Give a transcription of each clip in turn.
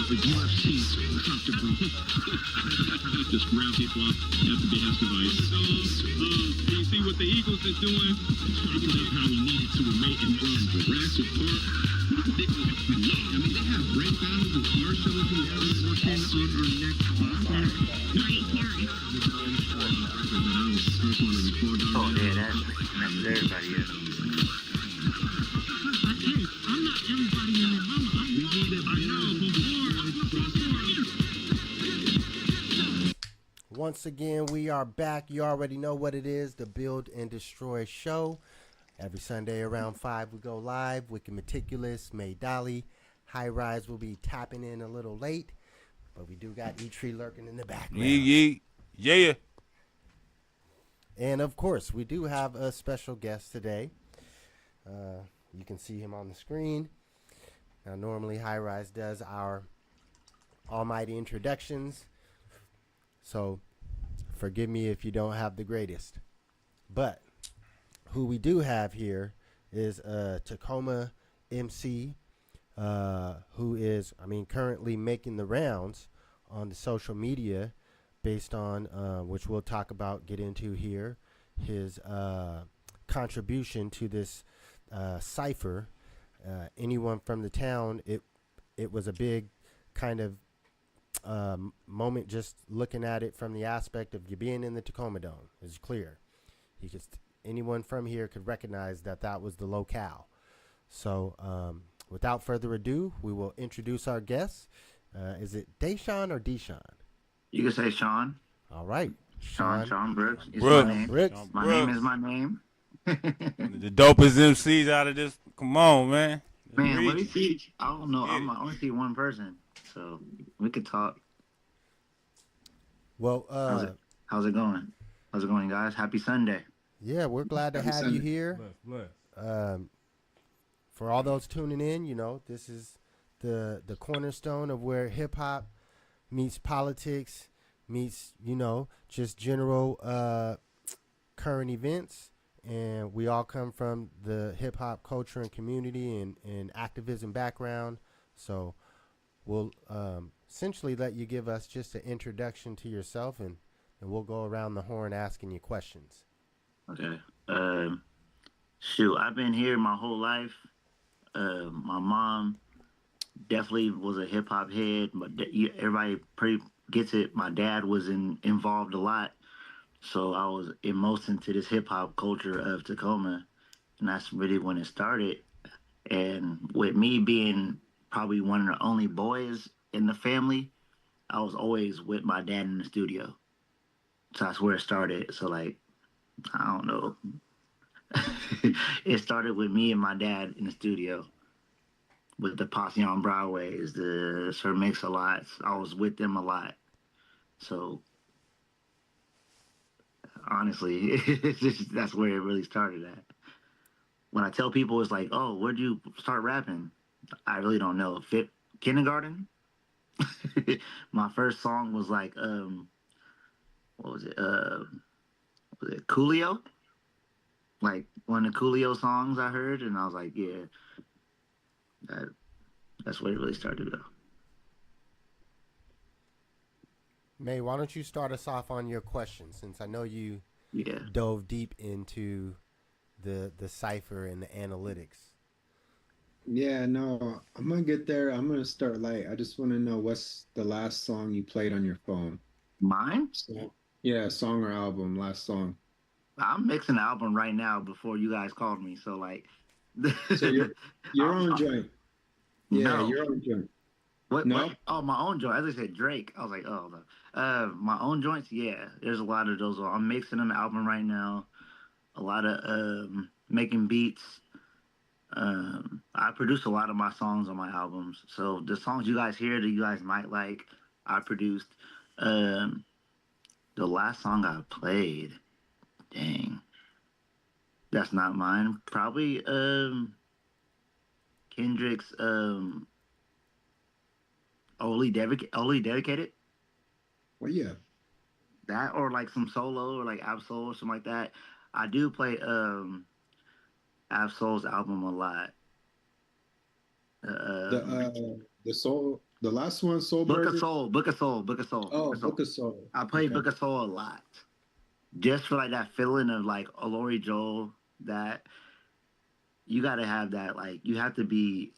the UFC comfortably. Just round people up at the behest of ICE. Do you see what the Eagles is doing? Talking about how we needed to remain in Jurassic Park. I mean, they have brake battles and car shows and working on our next podcast. Oh, yeah, that's everybody is. I'm not everybody in the mama. Once again, we are back. You already know what it is, the Build and Destroy show. Every Sunday around 5, we go live. Wicked Meticulous, May Dolly. High Rise will be tapping in a little late, but we do got E-Tree lurking in the background. Yeah. And, of course, we do have a special guest today. You can see him on the screen. Now, normally, High Rise does our almighty introductions, so forgive me if you don't have the greatest. But who we do have here is a Tacoma MC who is, currently making the rounds on the social media based on, which we'll talk about, get into here, his contribution to this cipher. Anyone from the town, it was a big kind of moment just looking at it from the aspect of you being in the Tacoma Dome. It's clear. Anyone from here could recognize that was the locale. So without further ado, we will introduce our guest. Is it Daesean or Daesean? You can say Sean. All right. Sean Brooks. Is Brooks. my name. Brooks. My name is my name. The dopest MCs out of this. Come on, man. Man, let me see. I don't know. I only see one person, so we could talk. Well, how's it going? How's it going, guys? Happy Sunday. yeah, we're glad to have you here. Bless. For all those tuning in, this is the cornerstone of where hip hop meets politics, meets, just general current events. And we all come from the hip hop culture and community and activism background. So we'll essentially let you give us just an introduction to yourself, and we'll go around the horn asking you questions. Okay. I've been here my whole life. My mom definitely was a hip hop head, but everybody pretty gets it. My dad was involved a lot. So I was immersed into this hip hop culture of Tacoma, and that's really when it started. And with me being probably one of the only boys in the family, I was always with my dad in the studio. So that's where it started. So I don't know. It started with me and my dad in the studio with the Posse on Broadways, the Sir Mix-a-Lots. I was with them a lot. So honestly, that's where it really started at. When I tell people, it's like, oh, where'd you start rapping? I really don't know. Kindergarten? My first song was like, what was it? Was it Coolio? Like one of the Coolio songs I heard, and I was like, yeah, that's where it really started though. May, why don't you start us off on your question, since I know you dove deep into the cipher and the analytics. Yeah, no, I'm going to get there. I'm going to start light. I just want to know, what's the last song you played on your phone? Mine? Yeah, song or album, last song. I'm mixing the album right now before you guys called me, so So your own joint. Yeah, no. your own joint. What? No? What? Oh, my own joint. As I said, Drake. I was like, oh, no. My own joints, yeah. There's a lot of those. I'm mixing an album right now. A lot of making beats. I produce a lot of my songs on my albums. So the songs you guys hear that you guys might like, I produced. The last song I played, dang, that's not mine. Probably Kendrick's Only Dedicated. Well, yeah. That, or like some solo, or like Absol or something like that. I do play Absol's album a lot. The soul The last one, Soul Book of Burger. Soul, Book of Soul, Book of Soul, Oh, Book of Soul. Book of Soul. I play Okay. Book of Soul a lot, just for like that feeling of like Olori Joel. That you got to have that, like you have to be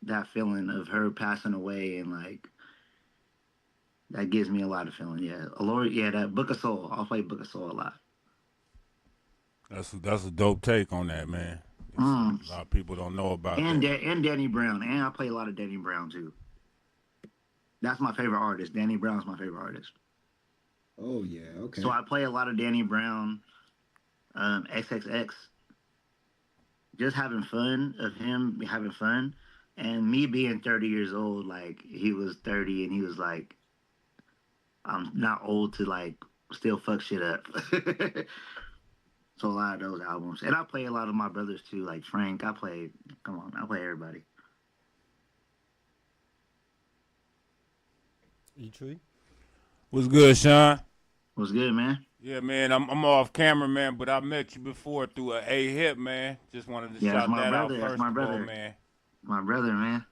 that feeling of her passing away, and like that gives me a lot of feeling. Yeah, Olori. Yeah, that Book of Soul. I'll play Book of Soul a lot. That's a dope take on that, man. Mm. A lot of people don't know about And that. and Danny Brown, and I play a lot of Danny Brown too. That's my favorite artist. Danny Brown's my favorite artist. Oh yeah. Okay. So I play a lot of Danny Brown, XXX, just having fun of him having fun, and me being 30 years old. Like he was 30, and he was like, I'm not old to like still fuck shit up. So a lot of those albums, and I play a lot of my brothers too, like Frank. I play everybody. E-Tree? What's good, Sean? What's good, man? Yeah, man, I'm off camera, man, but I met you before through a A-Hip, man. Just wanted to Yeah, that's shout my that out brother. That's first my of all, brother. man. My brother, man.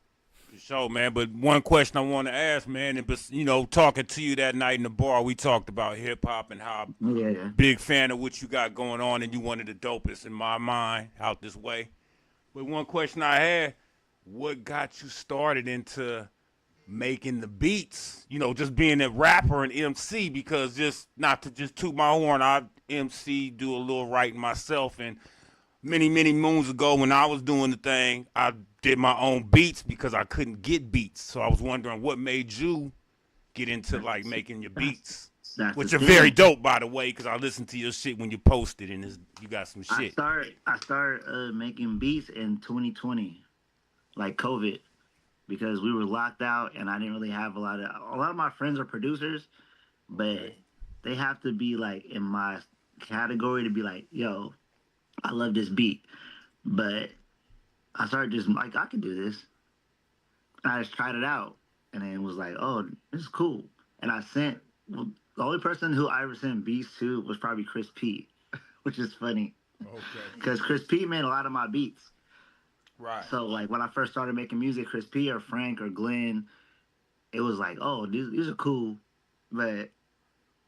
For sure, man. But one question I want to ask, man, and talking to you that night in the bar, we talked about hip hop and how Yeah. big fan of what you got going on, and you one of the dopest in my mind out this way. But one question I had, what got you started into making the beats? Just being a rapper and MC, because just not to just toot my horn, I MC, do a little writing myself, and many moons ago when I was doing the thing, I did my own beats because I couldn't get beats. So I was wondering what made you get into like making your beats, That's which the are thing. very dope, by the way, because I listened to your shit when you posted, and you got some shit. I started making beats in 2020, like COVID, because we were locked out and I didn't really have a lot of my friends are producers, but they have to be like in my category to be like, yo, I love this beat. But I started just like, I can do this. And I just tried it out, and then was like, oh, this is cool. And well, the only person who I ever sent beats to was probably Chris P, which is funny. Okay. Because Chris P made a lot of my beats. Right. So like when I first started making music, Chris P or Frank or Glenn, it was like, oh, these are cool. But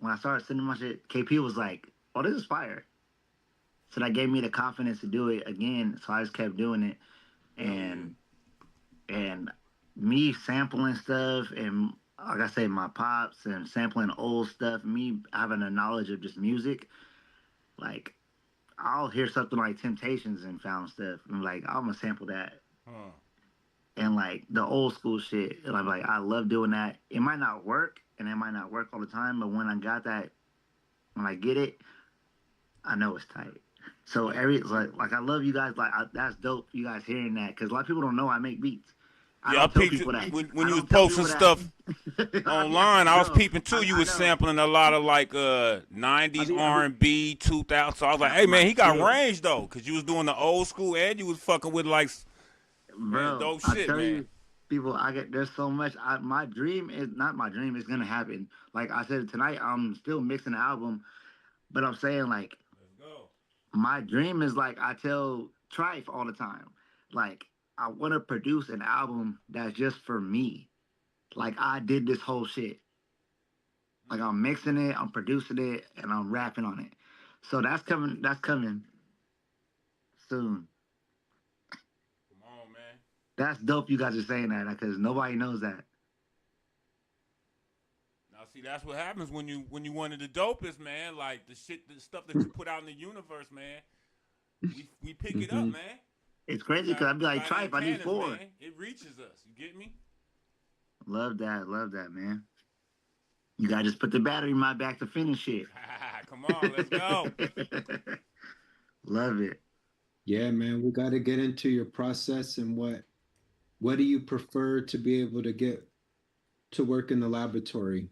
when I started sending my shit, KP was like, oh, this is fire. So that gave me the confidence to do it again. So I just kept doing it. And me sampling stuff, and like I say, my pops and sampling old stuff, me having a knowledge of just music, like I'll hear something like Temptations and found stuff, and like I'm gonna sample that. And like the old school shit, and I'm like, I love doing that. It might not work, and it might not work all the time, but when I get it, I know it's tight. So like I love you guys. Like that's dope. You guys hearing that, because a lot of people don't know I make beats. I peeped when you was posting stuff online. I was peeping too. You was sampling a lot of like 90s R&B, 2000. So I was like, hey man, he got range though, because you was doing the old school and you was fucking with like dope shit, I tell man. you, people, there's so much. My dream is not my dream. It's gonna happen. Like I said tonight, I'm still mixing the album, but I'm saying like, Let's go. my dream is like I tell Trife all the time, like I want to produce an album that's just for me. Like I did this whole shit. Like I'm mixing it, I'm producing it, and I'm rapping on it. So that's coming. That's coming soon. Come on, man. That's dope. You guys are saying that because nobody knows that. Now, see, that's what happens when you one of the dopest, man. Like the stuff that you put out in the universe, man. We pick it up, man. It's crazy because I'd be like, Trife, I need 4. Man. It reaches us. You get me? Love that, man. You gotta just put the battery in my back to finish it. Come on, let's go. Love it. Yeah, man, we got to get into your process and what do you prefer to be able to get to work in the laboratory?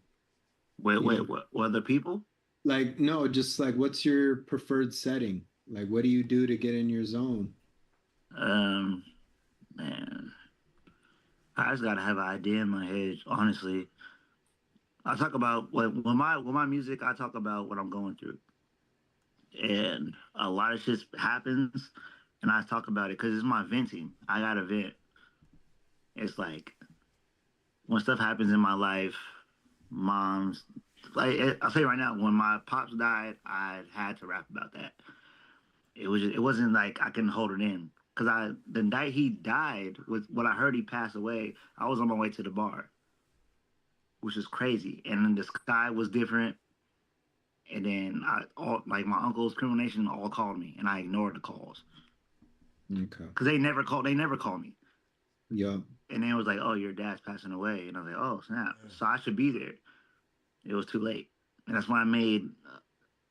Wait, what other people? Like, no, just like what's your preferred setting? Like, what do you do to get in your zone? Man, I just gotta have an idea in my head. Honestly, I talk about with my music. I talk about what I'm going through, and a lot of shit happens, and I talk about it because it's my venting. I got to vent. It's like when stuff happens in my life, mom's like I'll say right now, when my pops died, I had to rap about that. It wasn't like I can hold it in because the night he died, with what I heard he passed away, I was on my way to the bar, which is crazy. And then the sky was different. And then like my uncle's criminal nation all called me, and I ignored the calls Okay. because they never called. They never called me. Yeah. And then it was like, oh, your dad's passing away, and I was like, oh snap. So I should be there. It was too late, and that's why I made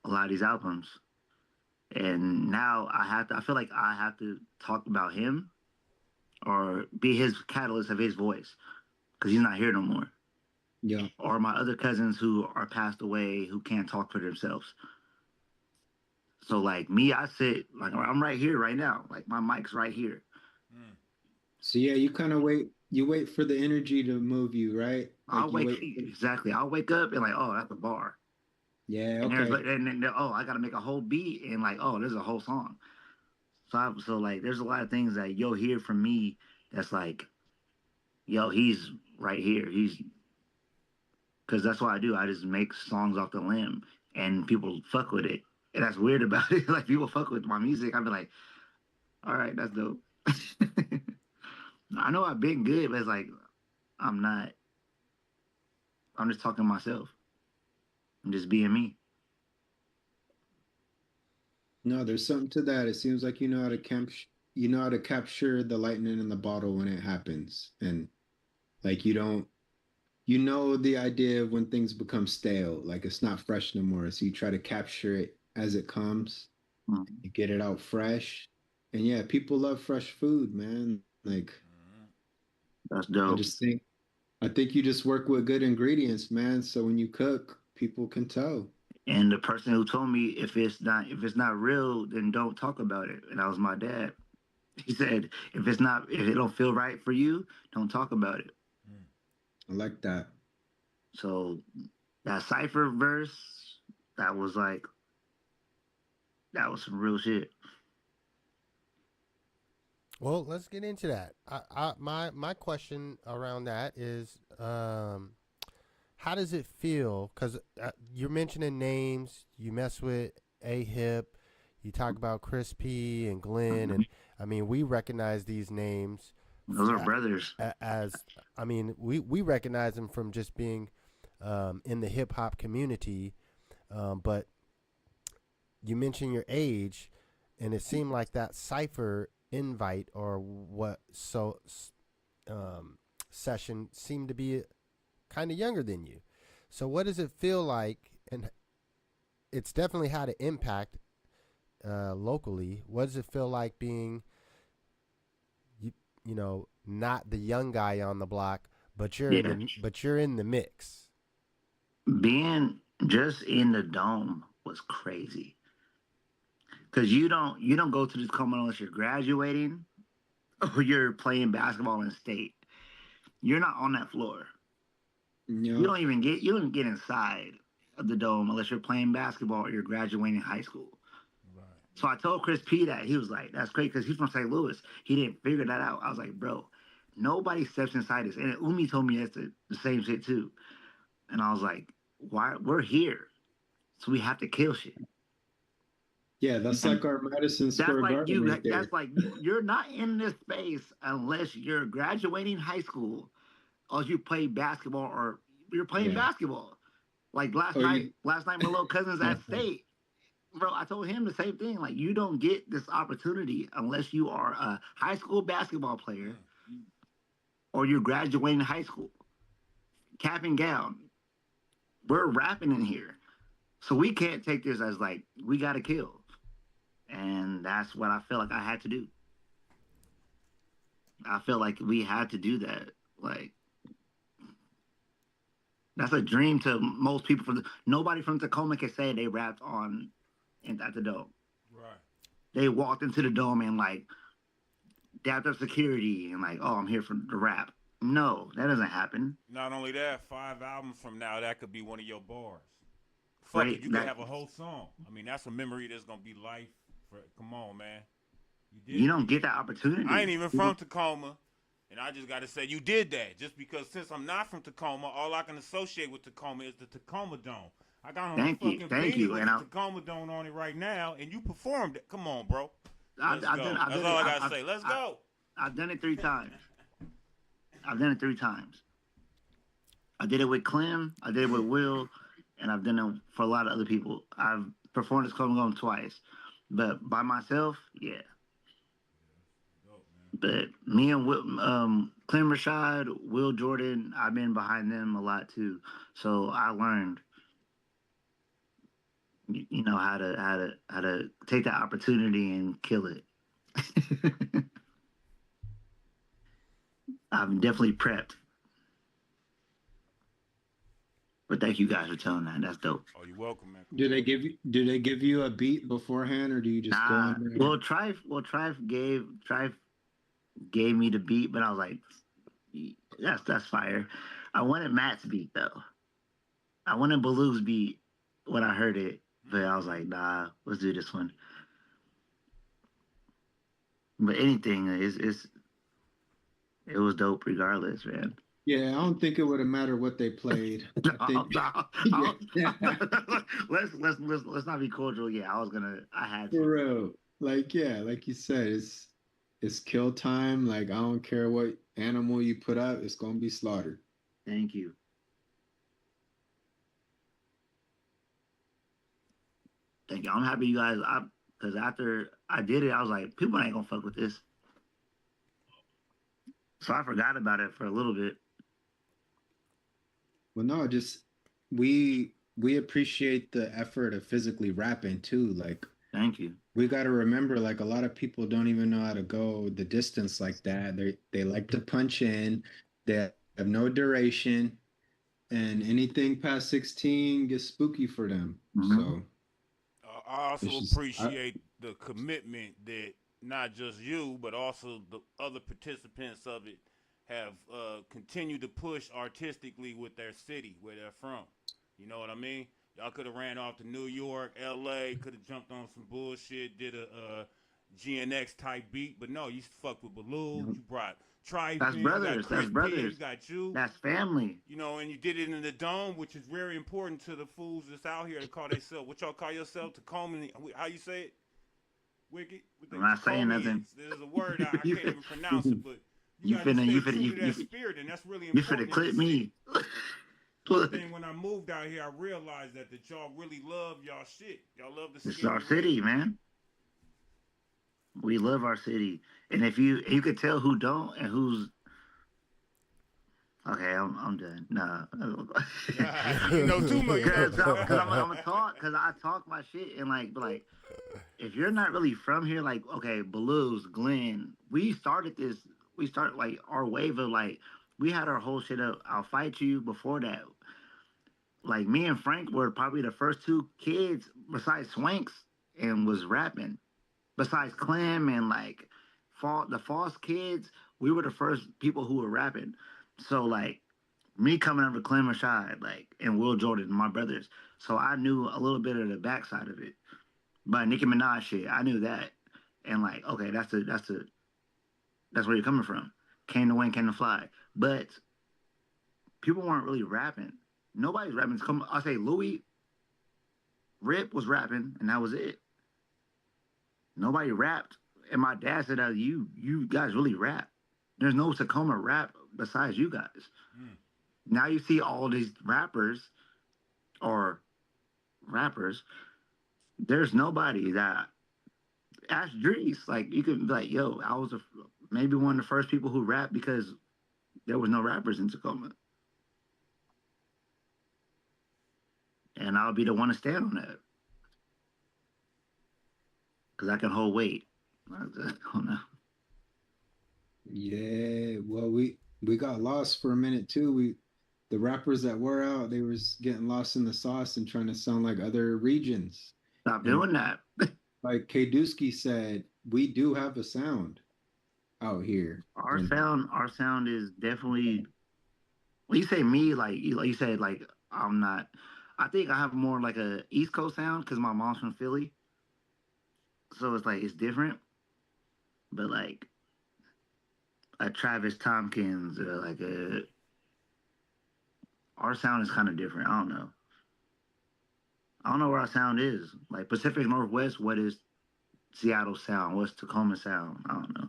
a lot of these albums. And now I feel like I have to talk about him or be his catalyst of his voice because he's not here no more. Yeah. Or my other cousins who are passed away who can't talk for themselves. So like me, I sit like I'm right here right now. Like my mic's right here. So yeah, you kind of wait. You wait for the energy to move you, right? Like I'll you wake wait. exactly. I'll wake up and like, oh, that's a bar. Yeah. And there's Okay. like, and then oh, I gotta make a whole beat and like, oh, there's a whole song. So like, there's a lot of things that you'll hear from me that's like, yo, he's right here. He's because that's what I do. I just make songs off the limb, and people fuck with it. And that's weird about it. Like people fuck with my music. I'd be like, all right, that's dope. I know I've been good, but it's like I'm not. I'm just talking to myself. I'm just being me. No, there's something to that. It seems like you know how to capture the lightning in the bottle when it happens, and like you don't. You know the idea of when things become stale, like it's not fresh no more. So you try to capture it as it comes. Mm. You get it out fresh. And yeah, people love fresh food, man. Like That's I dope. just think I think you just work with good ingredients, man. So when you cook, people can tell. And the person who told me if it's not real, then don't talk about it. And that was my dad. He said if it don't feel right for you, don't talk about it. I like that. So that cipher verse, that was like that was some real shit. Well, let's get into that. My question around that is, how does it feel? Because you're mentioning names. You mess with A Hip. You talk about Chris P and Glenn, and I mean we recognize these names Those are brothers. as I mean we recognize them from just being in the hip hop community, but you mentioned your age, and it seemed like that cipher invite or session seemed to be kind of younger than you. So what does it feel like? And it's definitely had an impact locally. What does it feel like being not the young guy on the block, but Yeah. you're in the mix? Being just in the dome was crazy. Cause you don't go to this Tacoma unless you're graduating or you're playing basketball in state. You're not on that floor. Yeah. You don't get inside of the dome unless you're playing basketball or you're graduating high school. Right. So I told Chris P that. He was like, that's great because he's from St. Louis. He didn't figure that out. I was like, bro, nobody steps inside this. And Umi told me that's the same shit too. And I was like, why we're here. So we have to kill shit. Yeah, that's like our Madison Square Garden right there. That's like you're not in this space unless you're graduating high school or you play basketball or you're playing Yeah. basketball. Like last night my little cousin's at state. Bro, I told him the same thing. Like, you don't get this opportunity unless you are a high school basketball player or you're graduating high school. Cap and gown. We're rapping in here. So we can't take this as like, we got to kill. And that's what I feel like I had to do. I feel like we had to do that. Like, that's a dream to most people. Nobody from Tacoma can say they rapped at the dome. Right. They walked into the dome and like dapped up security and like, oh, I'm here for the rap. No, that doesn't happen. Not only that, 5 albums from now, that could be one of your bars. Fuck Right, it, you could have a whole song. I mean, that's a memory that's gonna be life. Come on, man. You don't get that opportunity. I ain't even from Tacoma, And I just got to say, you did that. Just because since I'm not from Tacoma, all I can associate with Tacoma is the Tacoma Dome. I got on a fucking thank beanie you. with And the Tacoma Dome on it right now, and you performed it. Come on, bro. Let's go. That's all I got to say. Let's go. I've done it 3 times. I've done it 3 times. I did it with Clem, I did it with Will, and I've done it for a lot of other people. I've performed this Tacoma Dome twice. But by myself, yeah. But me and Clem Rashad, Will Jordan, I've been behind them a lot too. So I learned, you know, how to take that opportunity and kill it. I'm definitely prepped. But thank you guys for telling that. That's dope. Oh, you're welcome, man. Do they give you a beat beforehand, or do you just go in there? Well, Trife gave me the beat, but I was like, that's fire. I wanted Matt's beat though. I wanted Baloo's beat when I heard it, but I was like, nah, let's do this one. But anything it was dope regardless, man. Yeah, I don't think it would have mattered what they played. Let's not be cordial. Yeah, I had to. For real. Like, yeah, like you said, it's kill time. Like, I don't care what animal you put up, it's gonna be slaughtered. Thank you. Thank you. I'm happy you guys. Because after I did it, I was like, people ain't gonna fuck with this. So I forgot about it for a little bit. Well, no, just we appreciate the effort of physically rapping too. Like, thank you. We got to remember, like, a lot of people don't even know how to go the distance like that. They like to punch in. They have no duration, and anything past 16 gets spooky for them. Mm-hmm. So I also appreciate the commitment that not just you, but also the other participants of it have continued to push artistically with their city, where they're from. You know what I mean? Y'all could have ran off to New York, L.A., could have jumped on some bullshit, did a GNX type beat, but no, you fucked with Baloo, you brought Trife. That's brothers. That's brothers. You got you. That's family. You know, and you did it in the Dome, which is very important to the fools that's out here to call themselves. What y'all call yourself? Tacoma? How you say it? Wicked? I'm not saying nothing. There's a word I can't even pronounce it, but you spirit, and that's really important. You finna clip me. Thing when I moved out here, I realized that y'all really love y'all shit. Y'all love the city. It's our city, man. We love our city, and if you could tell who don't and who's okay, I'm done. Nah, you know too much. Because I talk my shit and like if you're not really from here, like okay, Baloo's, Glenn, we started like our wave of like we had our whole shit up. I'll fight you before that. Like me and Frank were probably the first 2 kids besides Swanks and was rapping. Besides Clem and like the False kids, we were the first people who were rapping. So like me coming up with Clem Rashad, like and Will Jordan, my brothers. So I knew a little bit of the backside of it. But Nicki Minaj shit, I knew that. And like, okay, that's where you're coming from. Came to win, came to fly. But people weren't really rapping. Nobody's rapping. I say Louis Rip was rapping, and that was it. Nobody rapped. And my dad said, you guys really rap. There's no Tacoma rap besides you guys. Now you see all these rappers. There's nobody that ask Drees. Like, you could be like, yo, I was maybe one of the first people who rapped because there was no rappers in Tacoma. And I'll be the one to stand on that. Because I can hold weight. I don't know. yeah, well, we got lost for a minute too. The rappers that were out, they was getting lost in the sauce and trying to sound like other regions. Stop doing that. Like K-Dusky said, we do have a sound out here. Our sound is definitely. When you say me, like you said, like I'm not. I think I have more like a East Coast sound because my mom's from Philly, so it's like it's different. But like, a Travis Tompkins, like a our sound is kind of different. I don't know. I don't know where our sound is. Like Pacific Northwest, what is Seattle sound? What's Tacoma sound? I don't know.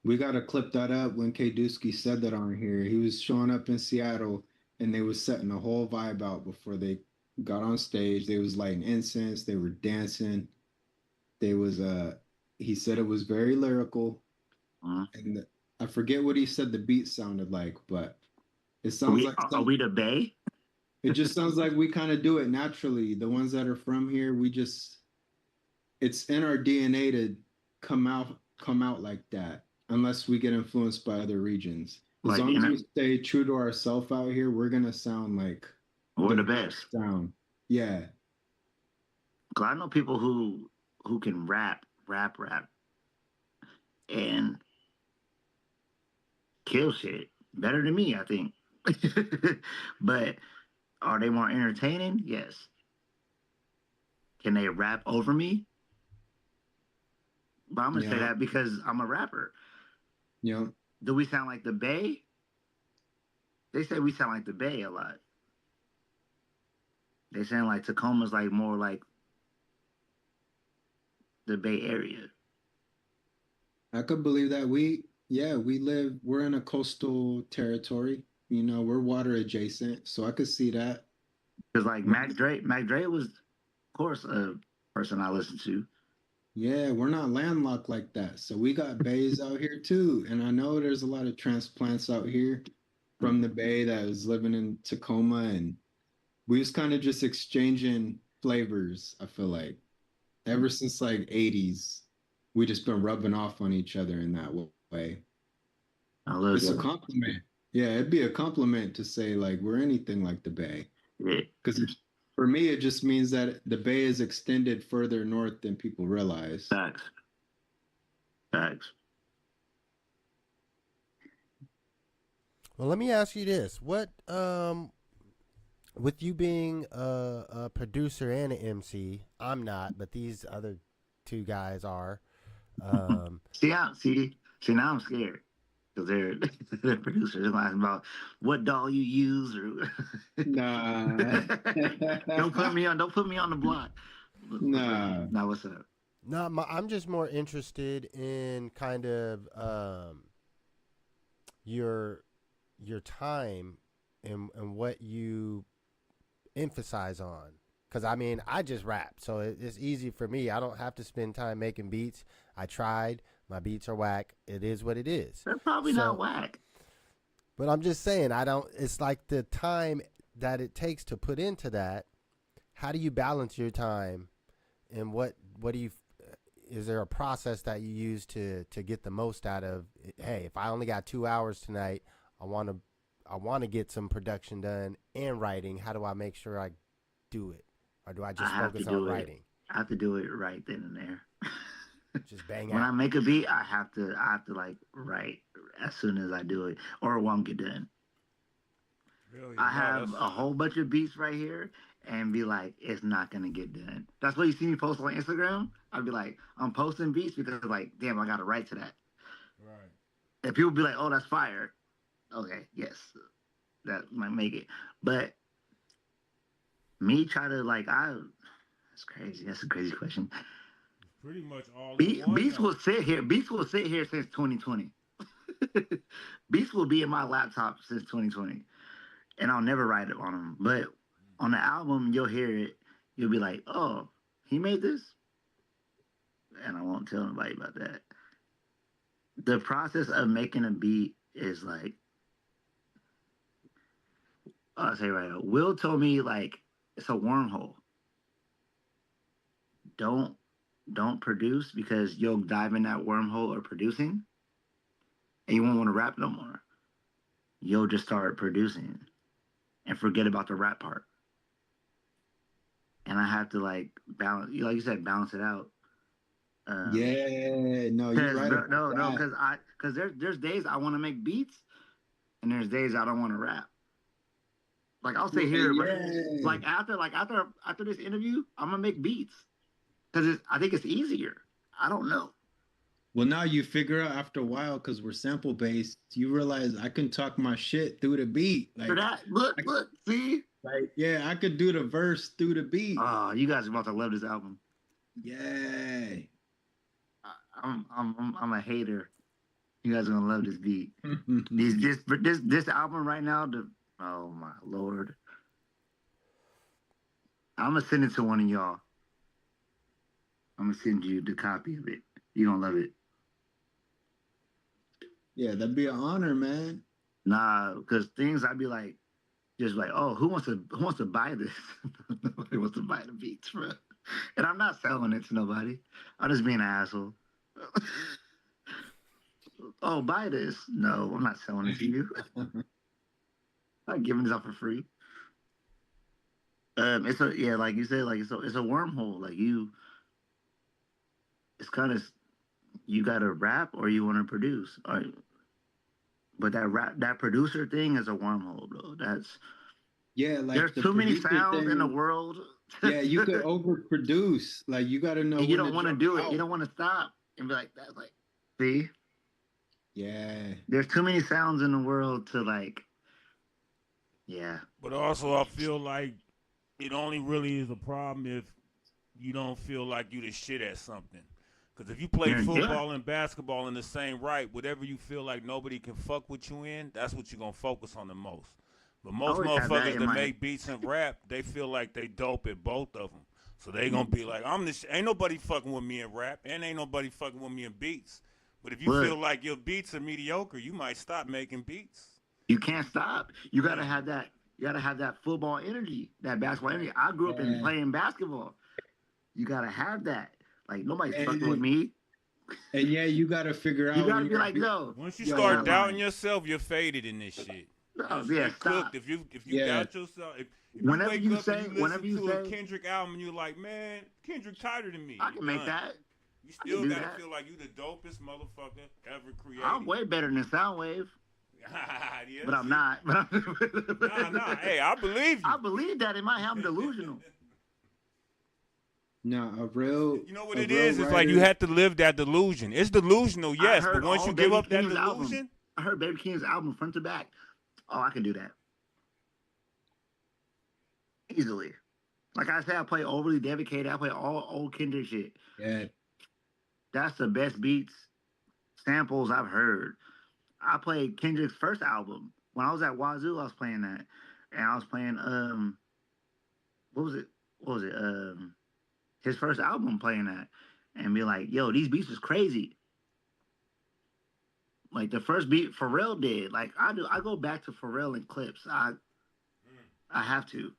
We gotta clip that up when K Dusky said that on here. He was showing up in Seattle and they was setting the whole vibe out before they got on stage. They was lighting incense, they were dancing. They was he said it was very lyrical. Uh-huh. And I forget what he said the beat sounded like, but it Are sounds we like are we the Bay? it just sounds like we kind of do it naturally. The ones that are from here, we just it's in our DNA to come out like that, unless we get influenced by other regions. As Like long you as know, we stay true to ourselves out here, we're gonna sound like we're the best. sound. Yeah. Cause I know people who can rap, and kill shit better than me, I think. But are they more entertaining? Yes. Can they rap over me? But I'm gonna say Yeah. that because I'm a rapper. Yeah. Do we sound like the Bay? They say we sound like the Bay a lot. They sound like Tacoma's like more like the Bay Area. I could believe that we're in a coastal territory. You know, we're water adjacent, so I could see that. Cause like Mac Dre was, of course, a person I listened to. Yeah, we're not landlocked like that. So we got bays out here too. And I know there's a lot of transplants out here from the bay that was living in Tacoma. And we was kind of just exchanging flavors, I feel like. Ever since like 80s, we just been rubbing off on each other in that way. I love It's a that. compliment. Yeah, it'd be a compliment to say like we're anything like the bay. Yeah. Because for me, it just means that the bay is extended further north than people realize. Facts. Facts. Well, let me ask you this: what, with you being a producer and an MC, I'm not, but these other two guys are. Um, See now I'm scared because they're producers. They're asking about what doll you use or Nah. don't put me on the block. What's up? Nah. Now what's up? no, I'm just more interested in kind of your time and what you emphasize on. Because I mean, I just rap, so it's easy for me. I don't have to spend time making beats. I tried. My beats are whack. It is what it is. They're probably So, not whack. but I'm just saying, I don't. It's like the time that it takes to put into that. How do you balance your time, and what do you? Is there a process that you use to get the most out of? Hey, if I only got 2 hours tonight, I want to get some production done and writing. How do I make sure I do it, or do I just focus on writing? I have to do it right then and there. Just bang When I out. make a beat, I have to like write as soon as I do it, or it won't get done. Really? I have a whole bunch of beats right here and be like, it's not gonna get done. That's why you see me post on Instagram. I'd be like, I'm posting beats because like, damn, I gotta write to that. Right. And people be like, oh, that's fire. Okay, yes, that might make it. But me try to like, that's crazy. That's a crazy question. Pretty much all in one. Beats will sit here. Beats will sit here since 2020. Beats will be in my laptop since 2020, and I'll never write it on them. But on the album, you'll hear it. You'll be like, "Oh, he made this," and I won't tell nobody about that. The process of making a beat is like, I'll say right now. Will told me like it's a wormhole. Don't produce because you'll dive in that wormhole of producing, and you won't want to rap no more. You'll just start producing and forget about the rap part. And I have to like balance, like you said, balance it out. Yeah, no, you're right about No, that. because there's days I want to make beats, and there's days I don't want to rap. Like I'll say here, but Yeah. after this interview, I'm gonna make beats because I think it's easier. I don't know. Well, now you figure out after a while, because we're sample based, you realize I can talk my shit through the beat. For Like, that, look, see. yeah, I could do the verse through the beat. Oh, you guys are about to love this album. Yeah. I'm a hater. You guys are gonna love this beat. This album right now. Oh my lord. I'm gonna send it to one of y'all. I'm gonna send you the copy of it. You gonna love it. Yeah, that'd be an honor, man. Nah, because things I'd be like, just like, oh, who wants to buy this? Nobody wants to buy the beats, bro. And I'm not selling it to nobody. I'm just being an asshole. Oh, buy this. No, I'm not selling it to you. I'm not giving this out for free. It's a like you said, like it's a wormhole. Like it's kind of you got to rap or you want to produce. But that producer thing is a wormhole, bro. Yeah, like there's the too many producer sounds in the thing, world. yeah, you could overproduce. Like you got to know And you when don't want to drop do it. out. You don't want to stop and be like, that's like, see, Yeah. there's too many sounds in the world to like, yeah. But also, I feel like it only really is a problem if you don't feel like you the shit at something. Because if you play Yeah. football and basketball in the same right, whatever you feel like nobody can fuck with you in, that's what you're going to focus on the most. But most always have that motherfuckers in that my make beats and rap, they feel like they dope at both of them. So they going to be like, ain't nobody fucking with me in rap, and ain't nobody fucking with me in beats. But if you Look, feel like your beats are mediocre, you might stop making beats. you can't stop. You gotta have that. You gotta have that football energy, that basketball energy. I grew up in playing basketball. You gotta have that. Like nobody's fucking with me. And yeah, you got to figure out. You gotta when be you're- like, no. Once you Yo, start I'm doubting lying. yourself, you're faded in this shit. No, You're yeah, cooked. stop. If you Yeah. doubt yourself, if Whenever you you wake up say- and you whenever listen you to a say- Kendrick album and you're like, man, Kendrick tighter than me. I can make Done. that. You I can still do gotta that. feel like you the dopest motherfucker ever created. I'm way better than Soundwave, Yeah, but I'm see? not. Nah. Hey, I believe you. I believe that in my head. I'm delusional. No, a real. You know what a it real is? It's like you writer- have to live that delusion. It's delusional, yes, I heard but once all you give Baby up that Keem's album. delusion, I heard Baby Keem's album front to back. Oh, I can do that easily. Like I said, I play Overly Dedicated. I play all old Kendrick shit. Yeah. That's the best beats samples I've heard. I played Kendrick's first album when I was at Wazoo. I was playing that, and I was playing what was it? His first album, playing that, and be like, yo, these beats is crazy. Like the first beat Pharrell did. Like I do. I go back to Pharrell and clips. I have to.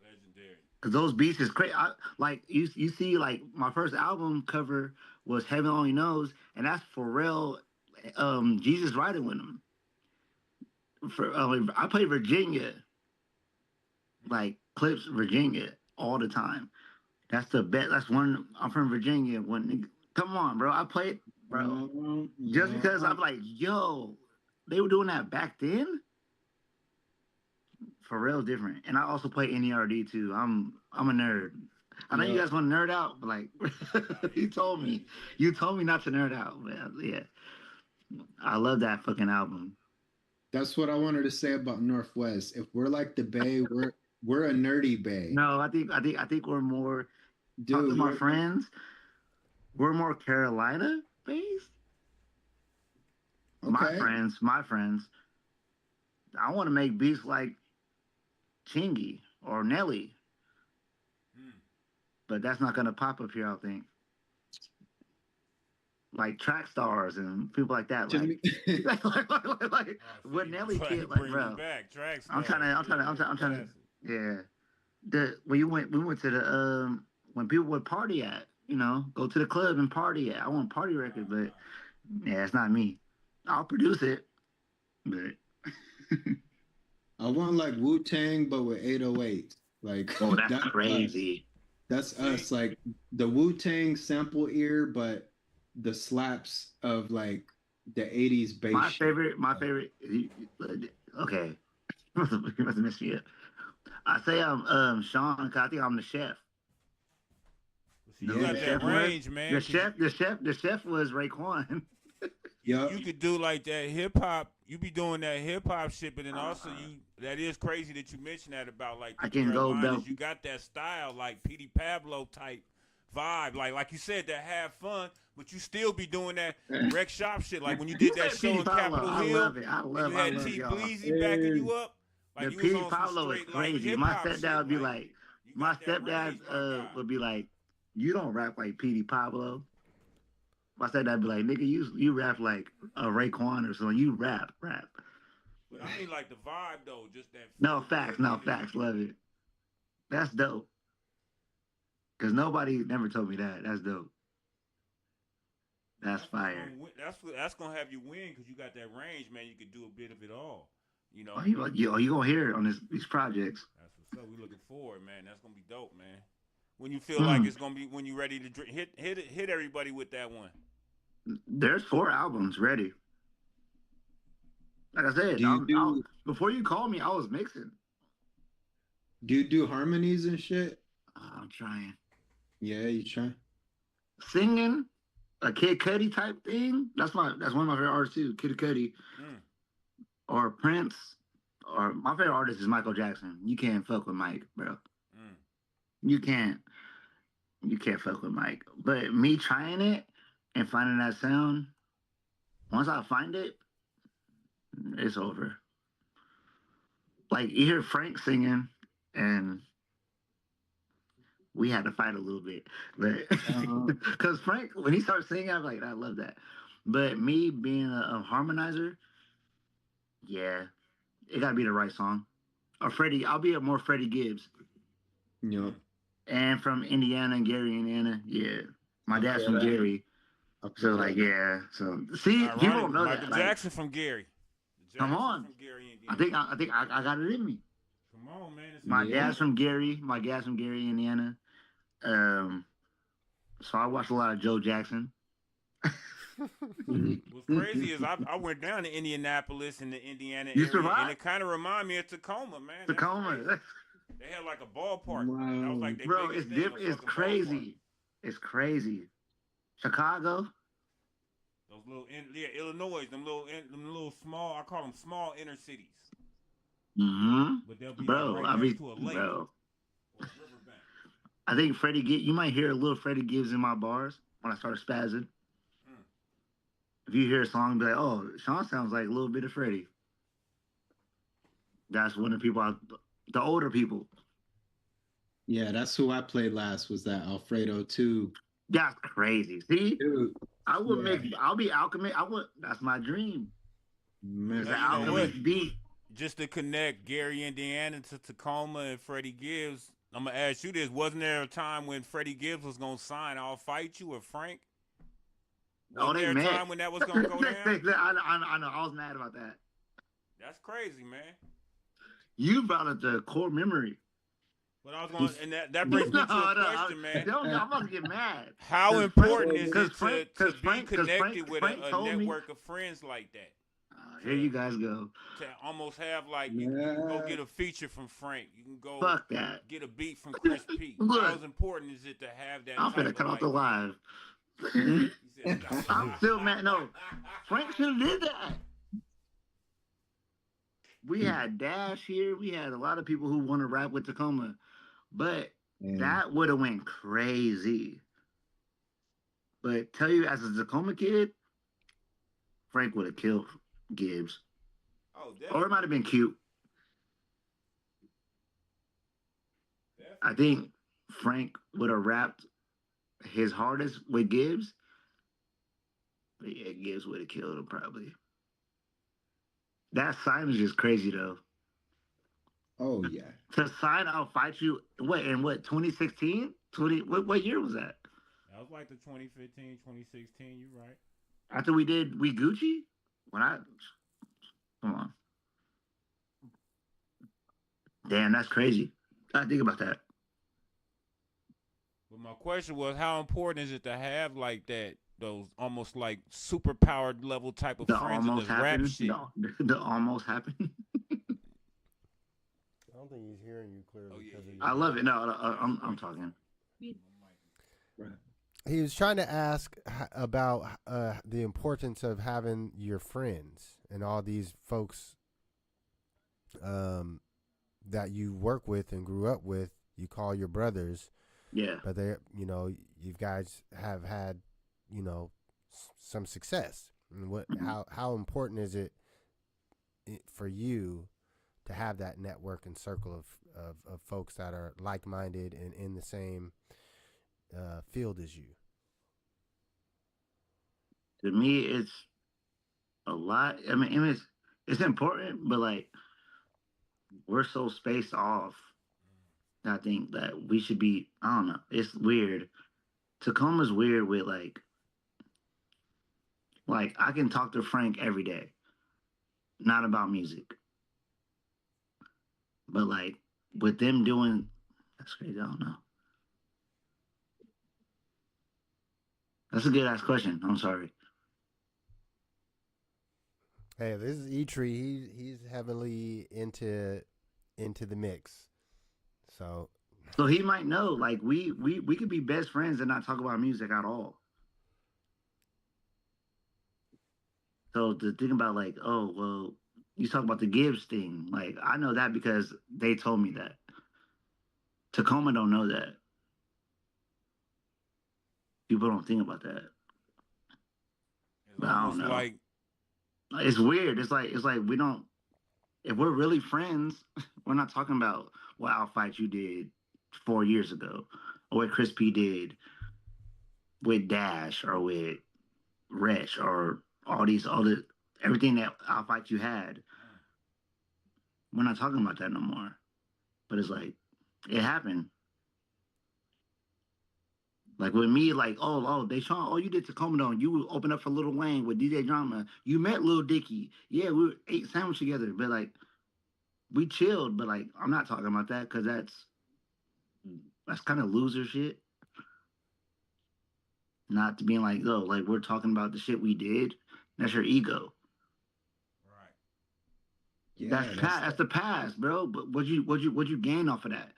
legendary. Cause those beats is crazy. Like you see, like my first album cover was Heaven Only Knows, and that's Pharrell, Jesus riding with him. I play Virginia, like clips Virginia all the time. That's the best. That's one. I'm from Virginia. Come on, bro. I played, bro. Just because I'm like, yo, they were doing that back then. Pharrell's different, and I also play NERD too. I'm a nerd. I know you guys want to nerd out, but like you told me not to nerd out. Man, yeah, I love that fucking album. That's what I wanted to say about Northwest. If we're like the Bay, we're a nerdy Bay. No, I think we're more. Dude, Talking to my friends, we're more Carolina based. Okay. My friends. I want to make beats like Chingy or Nelly. But that's not gonna pop up here, I don't think. Like track stars and people like that. Like what Nelly kid, like, bro. I'm trying to. Yeah. We went to the when people would party at, go to the club and party at. I want party records, but yeah, it's not me. I'll produce it, but I want like Wu-Tang, but with 808s. Like, oh, that's crazy. That's us. Like the Wu-Tang sample ear, but the slaps of like the 80s bass. My favorite. Okay, you must have missed me. I say I'm Sean, 'cause I think I'm the chef. You Yeah. got The that chef range, man. The 'cause chef was Raekwon. Yeah. you could do like that hip hop. You be doing that hip hop shit, but then also that is crazy that you mentioned that about like the I can go Carolinas. belt. You got that style like Petey Pablo type vibe, like you said, that have fun, but you still be doing that wreck shop shit. Like when you did that said show Petey in Pablo. Capitol I Hill, love it. I and love you had y'all. T Bleezy backing you up. Like The you was Petey on some Pablo is straight like crazy. hip My hop shit. stepdad would be like, you my got that range, my stepdad guy. would be like, you don't rap like Petey Pablo. My stepdad be like, nigga, you rap like a Raekwon or something. You rap. But I mean like the vibe though, just that. No feel facts, good no energy. facts. Love it. That's dope. Cause nobody never told me that. That's dope. That's fire. That's gonna have you win because you got that range, man. You could do a bit of it all. You know. Oh, you gonna hear it on these projects. That's what's up. We looking forward, man. That's gonna be dope, man. When you feel like it's gonna be, when you ready to hit everybody with that one. There's 4 albums ready. Like I said, before you called me, I was mixing. Do you do harmonies and shit? I'm trying. Yeah, you try. Singing, a Kid Cudi type thing. That's one of my favorite artists too. Kid Cudi, or Prince, or my favorite artist is Michael Jackson. You can't fuck with Mike, bro. You can't fuck with Mike. But me trying it and finding that sound, once I find it, it's over. Like you hear Frank singing, and we had to fight a little bit, but because Frank, when he started singing, I was like, I love that. But me being a harmonizer, yeah, it gotta be the right song. Or Freddie, I'll be a more Freddie Gibbs. Yep. And from Indiana, Gary, Indiana, yeah. My dad's from Gary, so like, yeah. So see, people don't know Michael that. Jackson from Gary. Come on. From Gary, Indiana. I think I got it in me. Come on, man. My dad's from Gary. My dad's from Gary, Indiana. So I watched a lot of Joe Jackson. What's crazy is I went down to Indianapolis in the Indiana You area, survived? and it kind of reminded me of Tacoma, man. That's Tacoma. crazy. They had like a ballpark. Wow. That was like their Bro, biggest it's thing, a different. It's fucking crazy. ballpark. It's crazy. Chicago. Those little, Illinois, them little small. I call them small inner cities. But they'll be Bro, like right next to a lake bro. or a riverbank. I think Freddie Gibbs. You might hear a little Freddie Gibbs in my bars when I start spazzing. If you hear a song, be like, "Oh, Sean sounds like a little bit of Freddie." That's when the people, the older people. Yeah, that's who I played last. Was that Alfredo too? That's crazy. See, Dude, I would I'll be Alchemist. That's my dream. man. The You know Alchemist what? beat. Just to connect Gary, Indiana to Tacoma and Freddie Gibbs, I'm gonna ask you this: wasn't there a time when Freddie Gibbs was gonna sign "I'll Fight You" or Frank? Wasn't there a time when that was gonna go down? I know. I was mad about that. That's crazy, man. You brought up the core memory. But I was going, and that brings me to a question, man. I'm about to get mad. How important is it to be Frank connected with a told me- network of friends like that? Here you guys go. To almost have like you can go get a feature from Frank, you can go Fuck that. get a beat from Chris P. Look. How important is it to have that? I'm finna type cut of, off the live. He said, I'm still mad. No, Frank should have did that. We had Dash here. We had a lot of people who want to rap with Tacoma, but that would have went crazy. But tell you, as a Tacoma kid, Frank would have killed Gibbs. Oh, Or it might have been cute. I think Frank would have rapped his hardest with Gibbs. But yeah, Gibbs would have killed him probably. That sign is just crazy though. Oh yeah. To sign "I'll Fight You," what 2016? What year was that? That was like the 2015, 2016. You right? After we did We Gucci? Come on. Damn, that's crazy. I think about that. But my question was, how important is it to have like that? Those almost like super powered level type of The friends in almost this rap happened. shit. The almost happened. I don't think he's hearing you clearly. Oh, yeah, because of yeah. your- I love it. No, I'm talking. Right. He was trying to ask about the importance of having your friends and all these folks that you work with and grew up with. You call your brothers, Yeah. but they, you guys have had, some success. And how important is it for you to have that network and circle of folks that are like minded and in the same field as you? To me, it's a lot. I mean, it's important, but like we're so spaced off. I think that we should be. I don't know. It's weird. Tacoma's weird with like I can talk to Frank every day, not about music, but like with them doing. That's crazy. I don't know. That's a good ass question. I'm sorry. Hey, this is Etri. He's heavily into the mix. So So he might know. Like we could be best friends and not talk about music at all. So to think about like, oh well, you talk about the Gibbs thing. Like I know that because they told me that. Tacoma don't know that. People don't think about that. It's But I almost don't know. like It's weird. It's like we don't. If we're really friends, we're not talking about what outfight you did 4 years ago, or what Chris P did with Dash or with Resh or all the everything that outfight you had. We're not talking about that no more. But it's like it happened. Like with me, like Daesean, you did Tacoma Dome. You opened up for Lil Wayne with DJ Drama. You met Lil Dicky. Yeah, we ate sandwich together. But like we chilled. But like I'm not talking about that because that's kind of loser shit. Not to being like, oh, like we're talking about the shit we did. That's your ego. right. Yeah, That's the past, bro. But what you gain off of that?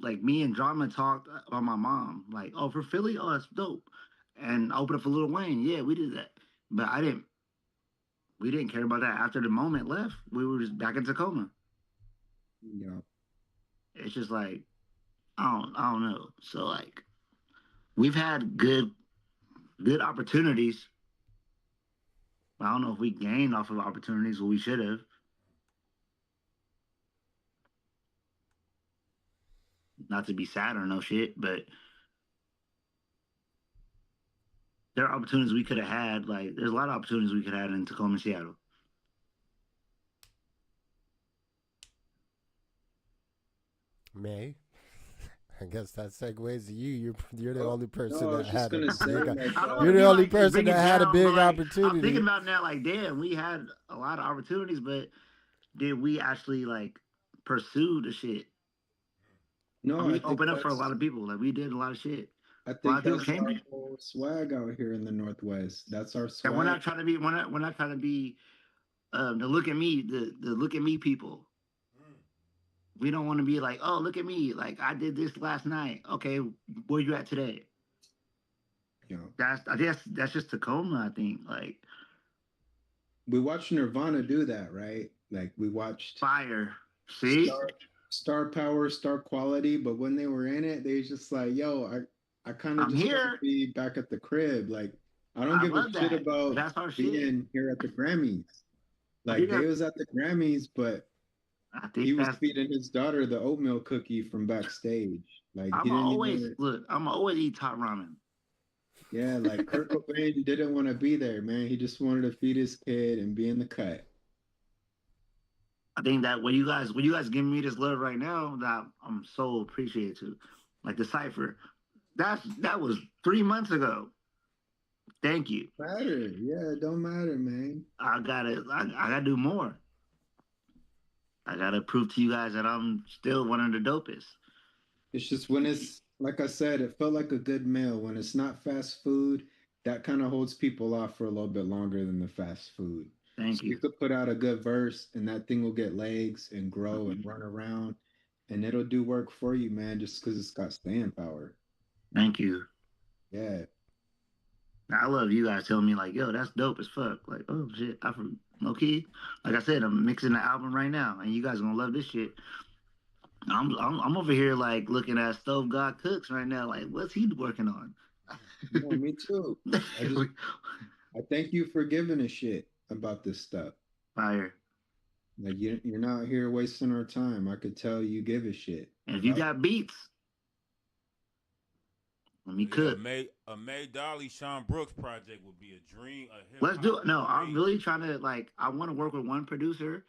Like me and Drama talked about my mom. Like, oh, for Philly, oh, that's dope. And I opened up for Lil Wayne. Yeah, we did that. But I didn't. We didn't care about that after the moment left. We were just back in Tacoma. yeah. It's just like I don't know. So like we've had good opportunities. I don't know if we gained off of opportunities what we should have. Not to be sad or no shit, but there are opportunities we could have had. Like there's a lot of opportunities we could have had in Tacoma and Seattle. May. I guess that segues to you. You're the Oh, only person no, I that was just had a gonna say, big. like, I don't You're want to the be only like person bring it that had a down, big but like I'm opportunity. thinking about now, like damn, we had a lot of opportunities, but did we actually like pursue the shit? no, I We think opened up for a that's lot of people. Like we did a lot of shit. I A lot think of people that's came. our whole swag out here in the Northwest. That's our And we're swag. not trying to be. We're not trying to be the look at me. The look at me people. We don't want to be like, oh, look at me. Like I did this last night. Okay, where you at today? You know, I guess that's just Tacoma. I think like we watched Nirvana do that, right? Like we watched fire. See, Star Star Power, Star Quality, but when they were in it, they was just like, yo, I kind of I'm just want to here. be back at the crib. Like I don't I give a love shit that. about That's our shit. being here at the Grammys. I Like think they that's. was at the Grammys, but I he think was that's. feeding his daughter the oatmeal cookie from backstage. Like he I'm didn't always even look. I'm always eat top ramen. yeah, like Kurt Cobain didn't want to be there, man. He just wanted to feed his kid and be in the cut. I think that when you guys giving me this love right now, that I'm so appreciative. Like the cipher, that was 3 months ago. Thank you. Matter. Yeah, it don't matter, man. I gotta do more. I gotta prove to you guys that I'm still one of the dopest. It's just when it's like I said, it felt like a good meal. When it's not fast food, that kind of holds people off for a little bit longer than the fast food. Thank So you you. could put out a good verse and that thing will get legs and grow Mhm. and run around and it'll do work for you, man, just because it's got staying power. Thank you. Yeah. I love you guys telling me like, yo, that's dope as fuck. Like, oh shit, I from low key. Like I said, I'm mixing the album right now, and you guys gonna love this shit. I'm over here like looking at Stove God Cooks right now. Like, what's he working on? No, me too. I thank you for giving a shit about this stuff. Fire. Like you're not here wasting our time. I could tell you give a shit. And if you got beats, let me cook. A May Dolly Sean Brooks project would be a dream. Let's do it. No, I'm really trying to like. I want to work with one producer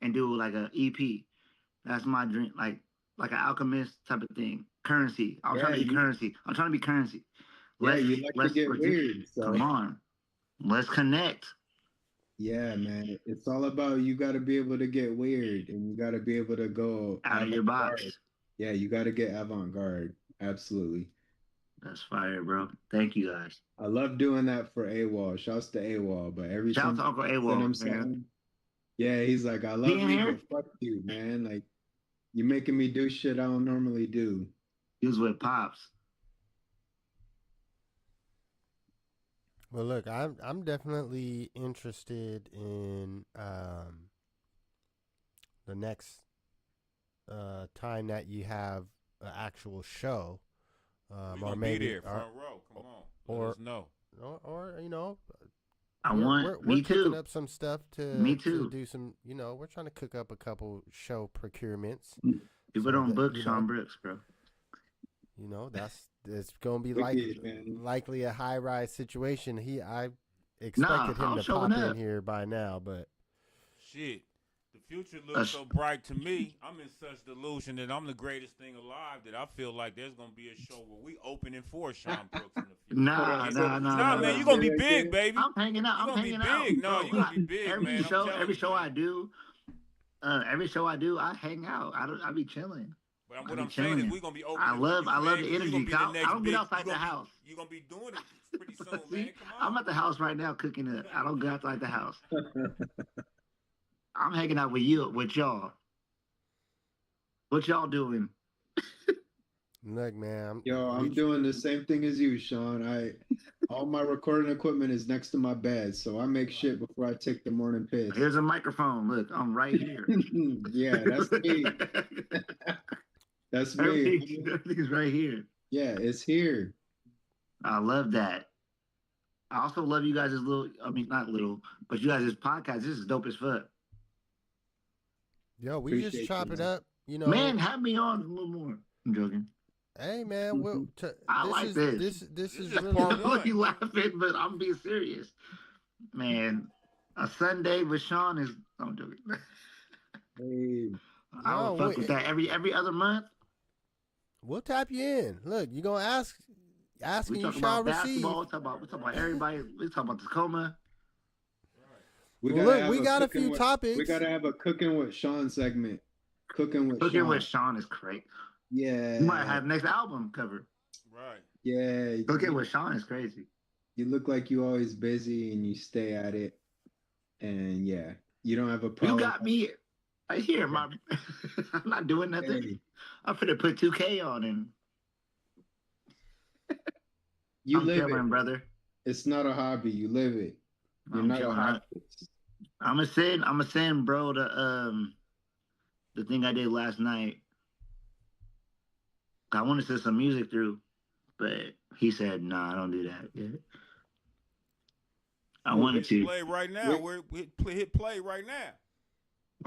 and do like a EP. That's my dream. Like an Alchemist type of thing. Currency. I'm trying to be currency. I'm trying to be currency. Yeah, you like to get weird. So. Come on. Let's connect. Yeah, man. It's all about you got to be able to get weird and you got to be able to go out of your box. Yeah, you got to get avant-garde. Absolutely. That's fire, bro. Thank you guys. I love doing that for AWOL. Shouts to AWOL, but every time to Uncle AWOL, man. Yeah, he's like, I love you, but fuck you, man. Like, you're making me do shit I don't normally do. He was with Pops. Well, look, I'm definitely interested in the next time that you have an actual show, or maybe be there, front row. Come on, let us know. Or you know, we're cooking up some stuff to do some. You know, we're trying to cook up a couple show procurements. People don't book Sean Brooks, bro. You know, it's gonna be likely a high rise situation. I expected him to pop in here by now, but shit, the future looks so bright to me. I'm in such delusion that I'm the greatest thing alive that I feel like there's gonna be a show where we opening for Sean Brooks in the future. Nah, man, you're gonna be big, baby. I'm hanging out. You're gonna be big. No, you're gonna be big, man. Every show I do, I hang out. I be chilling. But what I'm saying is we're gonna be open. I love the energy. I don't get outside the house. You're gonna be doing it pretty soon, man. Come on. I'm at the house right now cooking it. I don't get outside the house. I'm hanging out with y'all. What y'all doing? Look, man. I'm doing the same thing as you, Sean. All my recording equipment is next to my bed, so I make shit before I take the morning piss. Here's a microphone. Look, I'm right here. Yeah, that's me. That's me. Everything's right here. Yeah, it's here. I love that. I also love you guys' not little, but you guys' podcast. This is dope as fuck. Yo, we just chop it up. You know, man, have me on a little more. I'm joking. Hey, man, I like this. This is really part one. You laughing, but I'm being serious. Man, a Sunday with Sean is. I'm joking. Hey, I would fuck with that every other month. We'll tap you in. Look, you gonna ask, and you shall receive. We talk about everybody. We talk about Tacoma. We got a few topics. We gotta have a cooking with Sean segment. Cooking with Sean is great. Yeah, you might have next album cover. Right. Yeah. Cooking with Sean is crazy. You look like you always busy and you stay at it, and yeah, you don't have a problem. You got me. I hear my. I'm not doing nothing. Hey. I'm finna put 2K on him. I'm live it, brother. It's not a hobby. You live it. You're not a hobby. I'm gonna send bro the thing I did last night. I want to send some music through, but he said, "Nah, I don't do that yet." I wanted to play right now. Hit play right now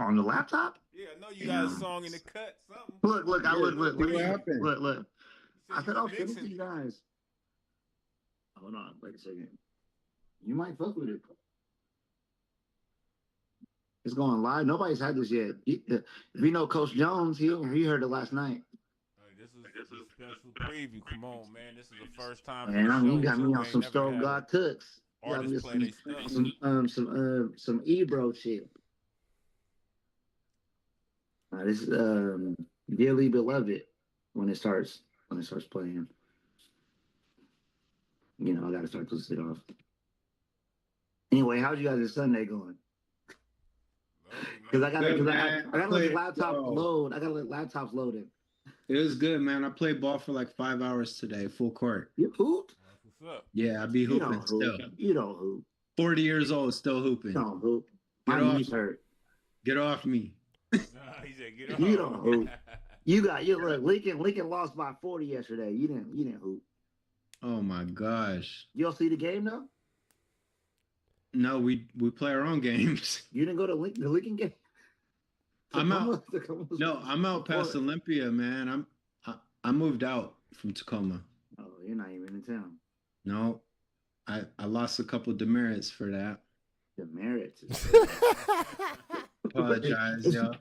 on the laptop. Yeah, I know you got a song in the cut. Something. Look. Look. I said, "Oh, shit, you guys." Hold on, wait a second. You might fuck with it. It's going live. Nobody's had this yet. If you know Coach Jones, he heard it last night. This is a special preview. Come on, man. This is the first time. Man, you got me on some Stove God Cooks. Artists play their stuff. Some Ebro shit. This is Dearly Beloved when it starts playing. You know, I gotta start this shit off. Anyway, how's you guys' Sunday going? Because I gotta let laptops load. I gotta let laptops load in. It was good, man. I played ball for like 5 hours today, full court. You hooped? That's what's up. Yeah, I be You hooping don't still. hoop. You don't hoop. 40 years old, still You hooping. don't hoop. Get My off. knees hurt. Get off me. He said, "Get You off." don't hoop. You look. Lincoln lost by 40 yesterday. You didn't hoop. Oh my gosh. You all see the game though? No, we play our own games. You didn't go to the Lincoln game? I'm out. Tacoma's No, I'm out past before. Olympia, man. I moved out from Tacoma. Oh, you're not even in town. No, I lost a couple demerits for that. The merits. Apologize, yo.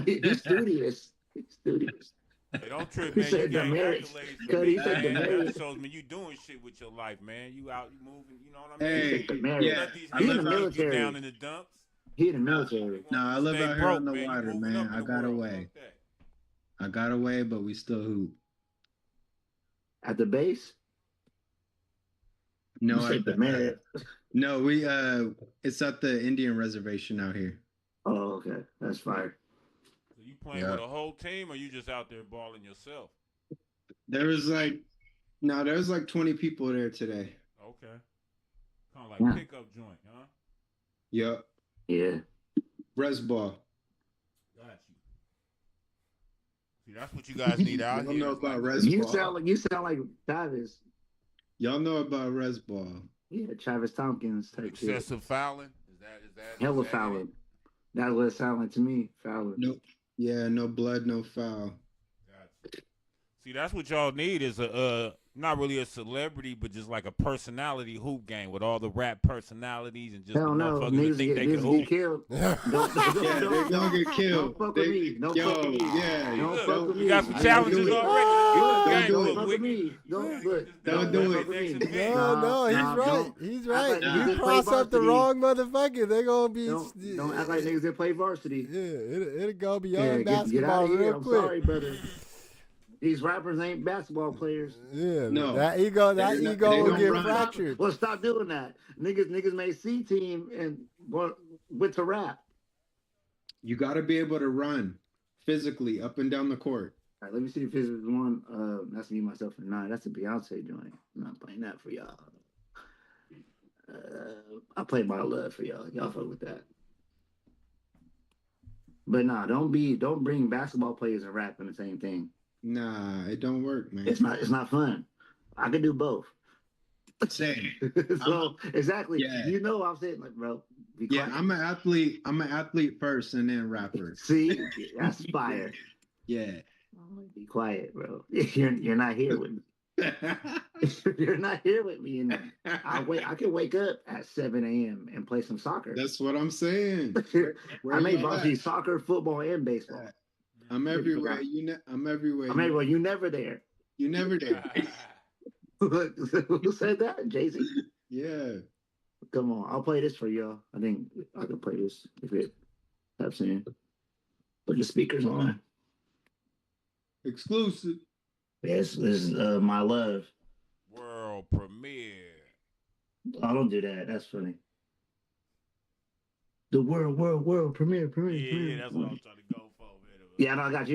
He's studious. He's studious. Hey, don't trip, He man. said You got demerits. accolades Cause for he me, said man. That demerits. shows me you doing shit with your life, man. You out, you moving. You know what I mean? Hey, Demerits. yeah, Let these I He in live the niggas keep you military. down in the dumps. He in the military. No, I live Stay out here broke, on the man. You water, moving man. up in I the got world. away. Fuck that. I got away, but we still hoop. At the base? No, You said demerit. no, we it's at the Indian reservation out here. Oh, okay. That's fire. So you playing Yeah. with a whole team, or you just out there balling yourself? There was like 20 people there today. Okay. Kind of like Yeah. pickup joint, huh? Yep. Yeah. Res ball. Got you. See, that's what you guys need out Y'all here. know It's about like- res You ball. sound like Travis. Y'all know about res ball. Yeah, Travis Tompkins type shit. excessive fouling. Is that Hella is that fouling. That's what it sounded like to me. Fouling. No, yeah, no blood, no foul. Gotcha. See, that's what y'all need is a not really a celebrity, but just like a personality hoop game with all the rap personalities and just Hell the no. motherfuckers that Niggas think get, they can niggas hoop. get killed. Yeah, they're gonna get killed. Don't fuck with me. Don't fuck with me. Yeah, Don't Look, fuck with we me. got some I challenges do it. already. Don't Gang, do look, it. Fuck we- with me. Don't look. Don't do fuck it. with me. No, he's Nah, right. don't He's act right. like You niggas play cross up the varsity. wrong motherfucker, they're gonna be. Don't act like niggas that play varsity. Yeah, it'll go beyond Yeah, get out basketball of here. real I'm quick. sorry, brother. These rappers ain't basketball players. Yeah, No. that ego They will don't get run. fractured. Well, stop doing that. Niggas made C team and went to rap. You got to be able to run physically up and down the court. All right, let me see if this is one. That's me, myself, and nine. That's a Beyonce joint. I'm not playing that for y'all. I play my love for y'all. Y'all fuck with that. But nah, don't bring basketball players and rap in the same thing. Nah, it don't work, man. It's not fun. I can do both. Same. So exactly. Yeah. You know what I'm saying, like, bro. Be Yeah, quiet. I'm an athlete. I'm an athlete first, and then rapper. See, that's fire. Yeah. Be quiet, bro. You're not here with me. You're not here with me, and I can wake up at 7 a.m. and play some soccer. That's what I'm saying. I made you varsity at? soccer, football, and baseball. Yeah. I'm everywhere. I'm everywhere. I mean, well, you never there. You never did. Who said that? Jay-Z? Yeah. Come on, I'll play this for y'all. I think I can play this if it taps in. Put the speakers on. Exclusive. Yes, this is My Love. World premiere. Oh, don't do that. That's funny. The world premiere. Yeah, that's what I'm trying to go for, man. Yeah, no, I got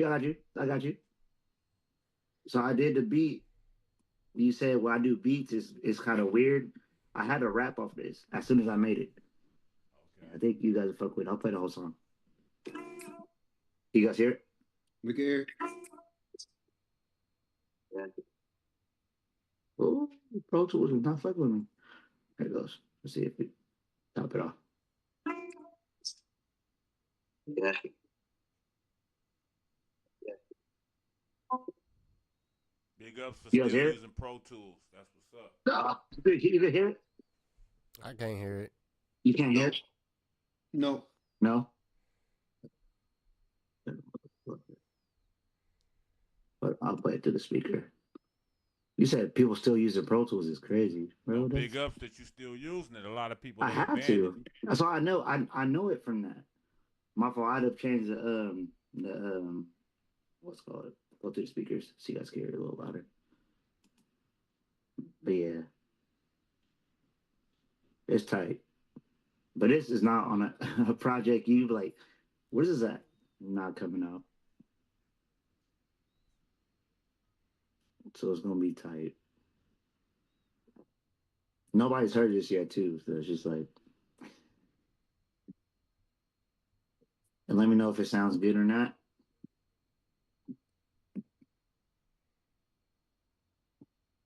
you. So I did the beat. You said when I do beats is kind of weird. I had to rap off this as soon as I made it. Okay. I think you guys will fuck with it. I'll play the whole song. You guys hear it? We can hear. Yeah. Oh, Pro Tools is not fucking with me. There it goes. Let's see if we top it off. Yeah. Big ups for You still guys hear it? using Pro Tools. That's what's up. You can hear it? I can't hear it. You can't hear it? No. No? But I'll play it to the speaker. You said people still using Pro Tools is crazy. Well, Bro, big ups that you still using it. A lot of people I they have abandon to. it. That's all I know. I know it from that. My fault. I'd have changed the what's it called? Go to the speakers. See, I scared it a little louder. But yeah, it's tight. But this is not on a project. You like, where's this at? Not coming out. so it's gonna be tight. Nobody's heard this yet, too. So it's just like, and let me know if it sounds good or not.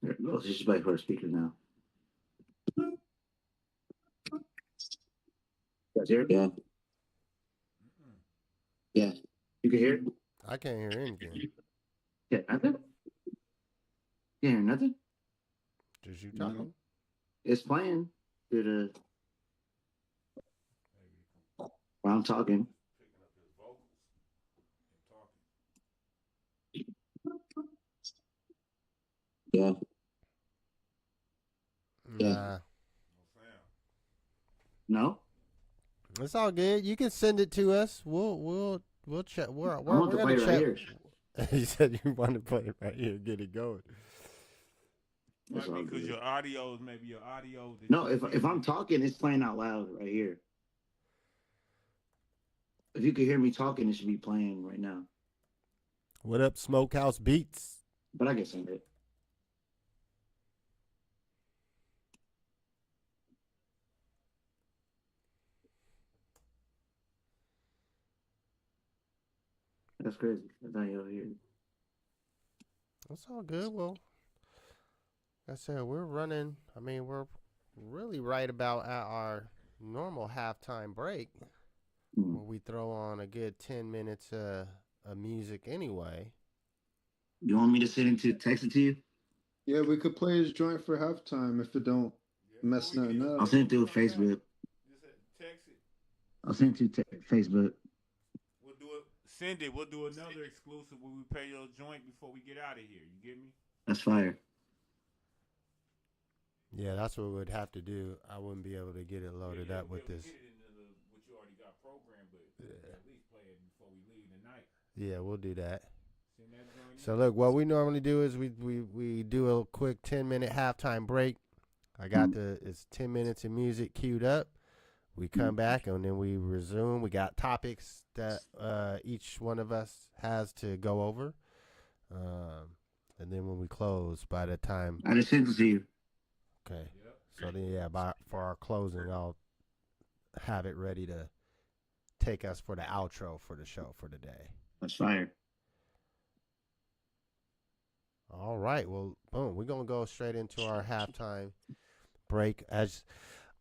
There it goes. Just wait for a speaker now. You guys hear it? Yeah. Yeah. You can hear it? I can't hear anything. Yeah, nothing? You hear nothing? Just you talking. It's playing through the while I'm talking. Yeah. Nah. No? It's all good. You can send it to us. We'll check. We're want to gonna play it right check. here. You said you want to play it right here. Get it going. That's all Because good. your audio, maybe your audio. No, if I'm talking, it's playing out loud right here. If you could hear me talking, it should be playing right now. What up, Smokehouse Beats? But I can send it. That's crazy. I thought you were here. That's all good. Well, like I said, we're running. I mean, we're really right about at our normal halftime break, where we throw on a good 10 minutes of music anyway. You want me to text it to you? Yeah, we could play his joint for halftime if it don't mess nothing up. I'll send it through Facebook. Text it. I'll send it to Facebook. We'll do it. Send it. We'll do another exclusive where we pay your joint before we get out of here. You get me? That's fire. Yeah, that's what we'd have to do. I wouldn't be able to get it loaded up with this. Get it into what you already got programmed, but at least play it before we leave tonight. Yeah, we'll do that. Send that joint So look, what we normally do is we do a quick 10-minute halftime break. I got it's 10 minutes of music queued up. We come back and then we resume. We got topics that each one of us has to go over. And then when we close, by the time I just sent it to you. okay, so then for our closing, I'll have it ready to take us for the outro for the show for the day. That's fire. All right. Well, boom. We're going to go straight into our halftime break. As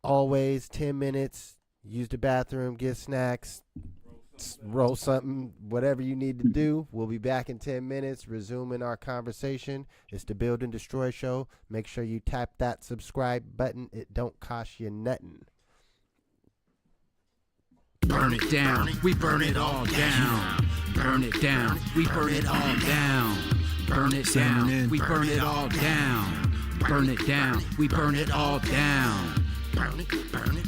always, 10 minutes. Use the bathroom, get snacks, roll something, whatever you need to do. We'll be back in 10 minutes, resuming our conversation. It's the Build and Destroy show. Make sure you tap that subscribe button. It don't cost you nothing. Burn it down, we burn it all down. Burn it down, we burn it all down. Burn it down, we burn it all down. Burn it down, we burn it all down. Burn it, burn it.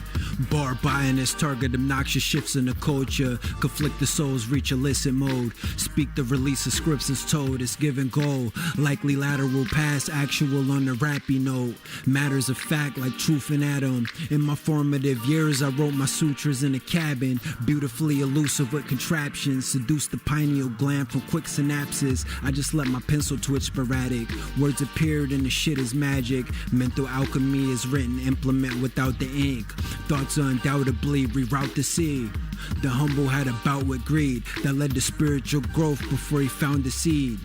Bar bias, target obnoxious shifts in the culture. Conflict the souls, reach illicit mode. Speak the release of scripts is told. It's give and go. Likely lateral pass, actual on the rappy note. Matters of fact like truth and atom. In my formative years, I wrote my sutras in a cabin. Beautifully elusive with contraptions. Seduce the pineal gland from quick synapses. I just let my pencil twitch sporadic. Words appeared and the shit is magic. Mental alchemy is written, implement without the ink. Thoughts undoubtedly reroute the sea. The humble had a bout with greed that led to spiritual growth before he found the seed.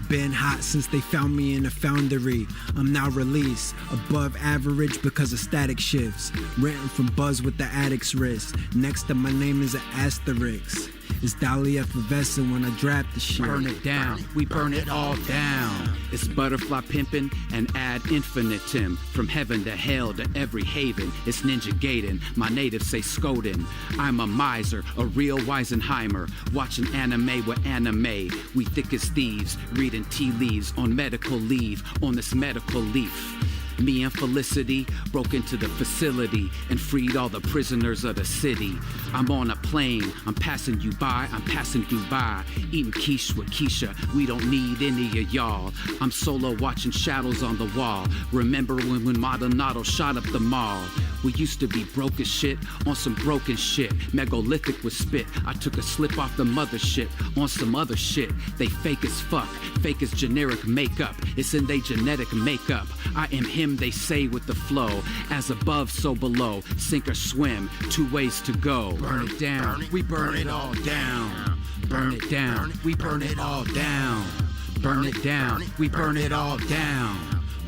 Been hot since they found me in a foundry. I'm now released, above average because of static shifts. Written from buzz with the addict's wrist. Next to my name is an asterisk. It's Dolly effervescent when I draft the shit. Burn it down, we burn it all down. It's butterfly pimping and ad infinitum. From heaven to hell to every haven. It's Ninja Gaiden, my natives say Skoden. I'm a miser, a real Weisenheimer. Watching anime with anime. We thick as thieves, reading tea leaves on medical leave. On this medical leaf. Me and Felicity broke into the facility and freed all the prisoners of the city. I'm on a plane, I'm passing you by, I'm passing you by. Eating quiche with Keisha, we don't need any of y'all. I'm solo watching shadows on the wall. Remember when Maldonado shot up the mall? We used to be broke as shit on some broken shit. Megalithic was spit, I took a slip off the mothership on some other shit. They fake as fuck, fake as generic makeup. It's in they genetic makeup. I am him, they say with the flow. As above, so below. Sink or swim, 2 ways to go. Burn it down, we burn it all down. Burn it down, we burn it all down. Burn it down, we burn it all down.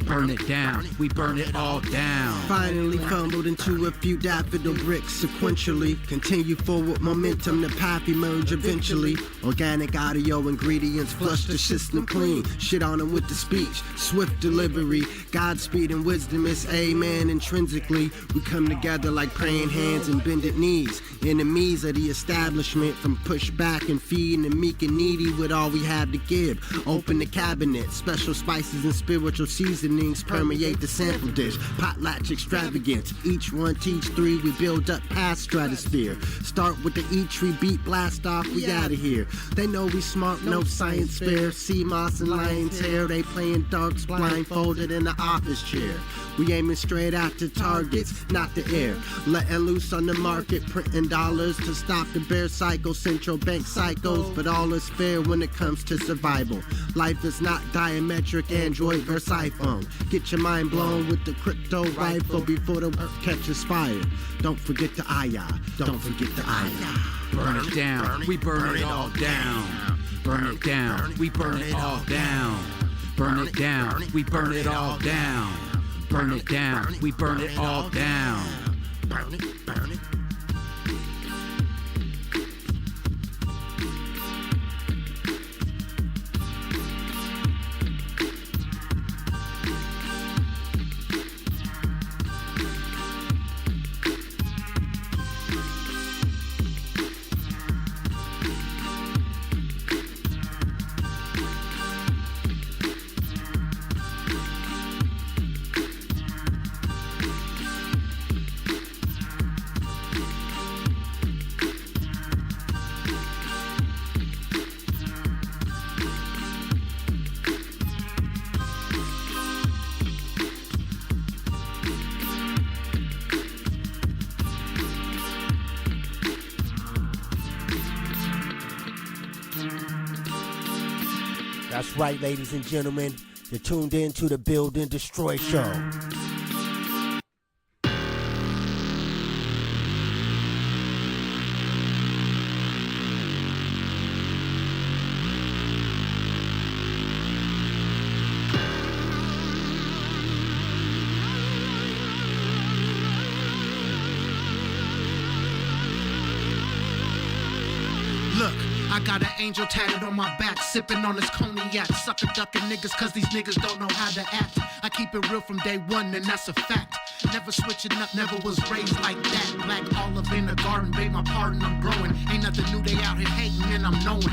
Burn it down, we burn it all down. Finally fumbled into a few daffodil bricks sequentially. Continue forward momentum, the path emerge eventually. Organic audio ingredients flush the system clean. Shit on them with the speech, swift delivery. Godspeed and wisdom is amen intrinsically. We come together like praying hands and bended knees. Enemies of the establishment from pushback and feeding the meek and needy with all we have to give. Open the cabinet, special spices and spiritual seasonings permeate the sample dish. Potlatch extravagance, each one teach 3. We build up past stratosphere. Start with the E-tree beat, blast off, we outta here. They know we smart, no science fair. Sea moss and lion's hair, they playing darts blindfolded in the office chair. We aiming straight after targets, not the air. Letting loose on the market, printing dollars to stop the bear cycle, central bank cycles. But all is fair when it comes to survival. Life is not diametric, Android versus iPhone. Get your mind blown with the crypto rifle before the earth catches fire. Don't forget the ayah, don't forget the ayah. Burn it down, we burn it all down. Burn it down, we burn it all down. Burn it down, we burn it all down. Burn it down, we burn it all down. Burn it, burn it. That's right, ladies and gentlemen. You're tuned in to the Build and Destroy show. Look, I got an angel tatted on my back, sipping on this cognac, sucker ducking niggas cause these niggas don't know how to act. I keep it real from day one and that's a fact. Never switching up, never was raised like that. Black olive in the garden, beg my pardon, I'm growing. Ain't nothing new, they out here hating and I'm knowing.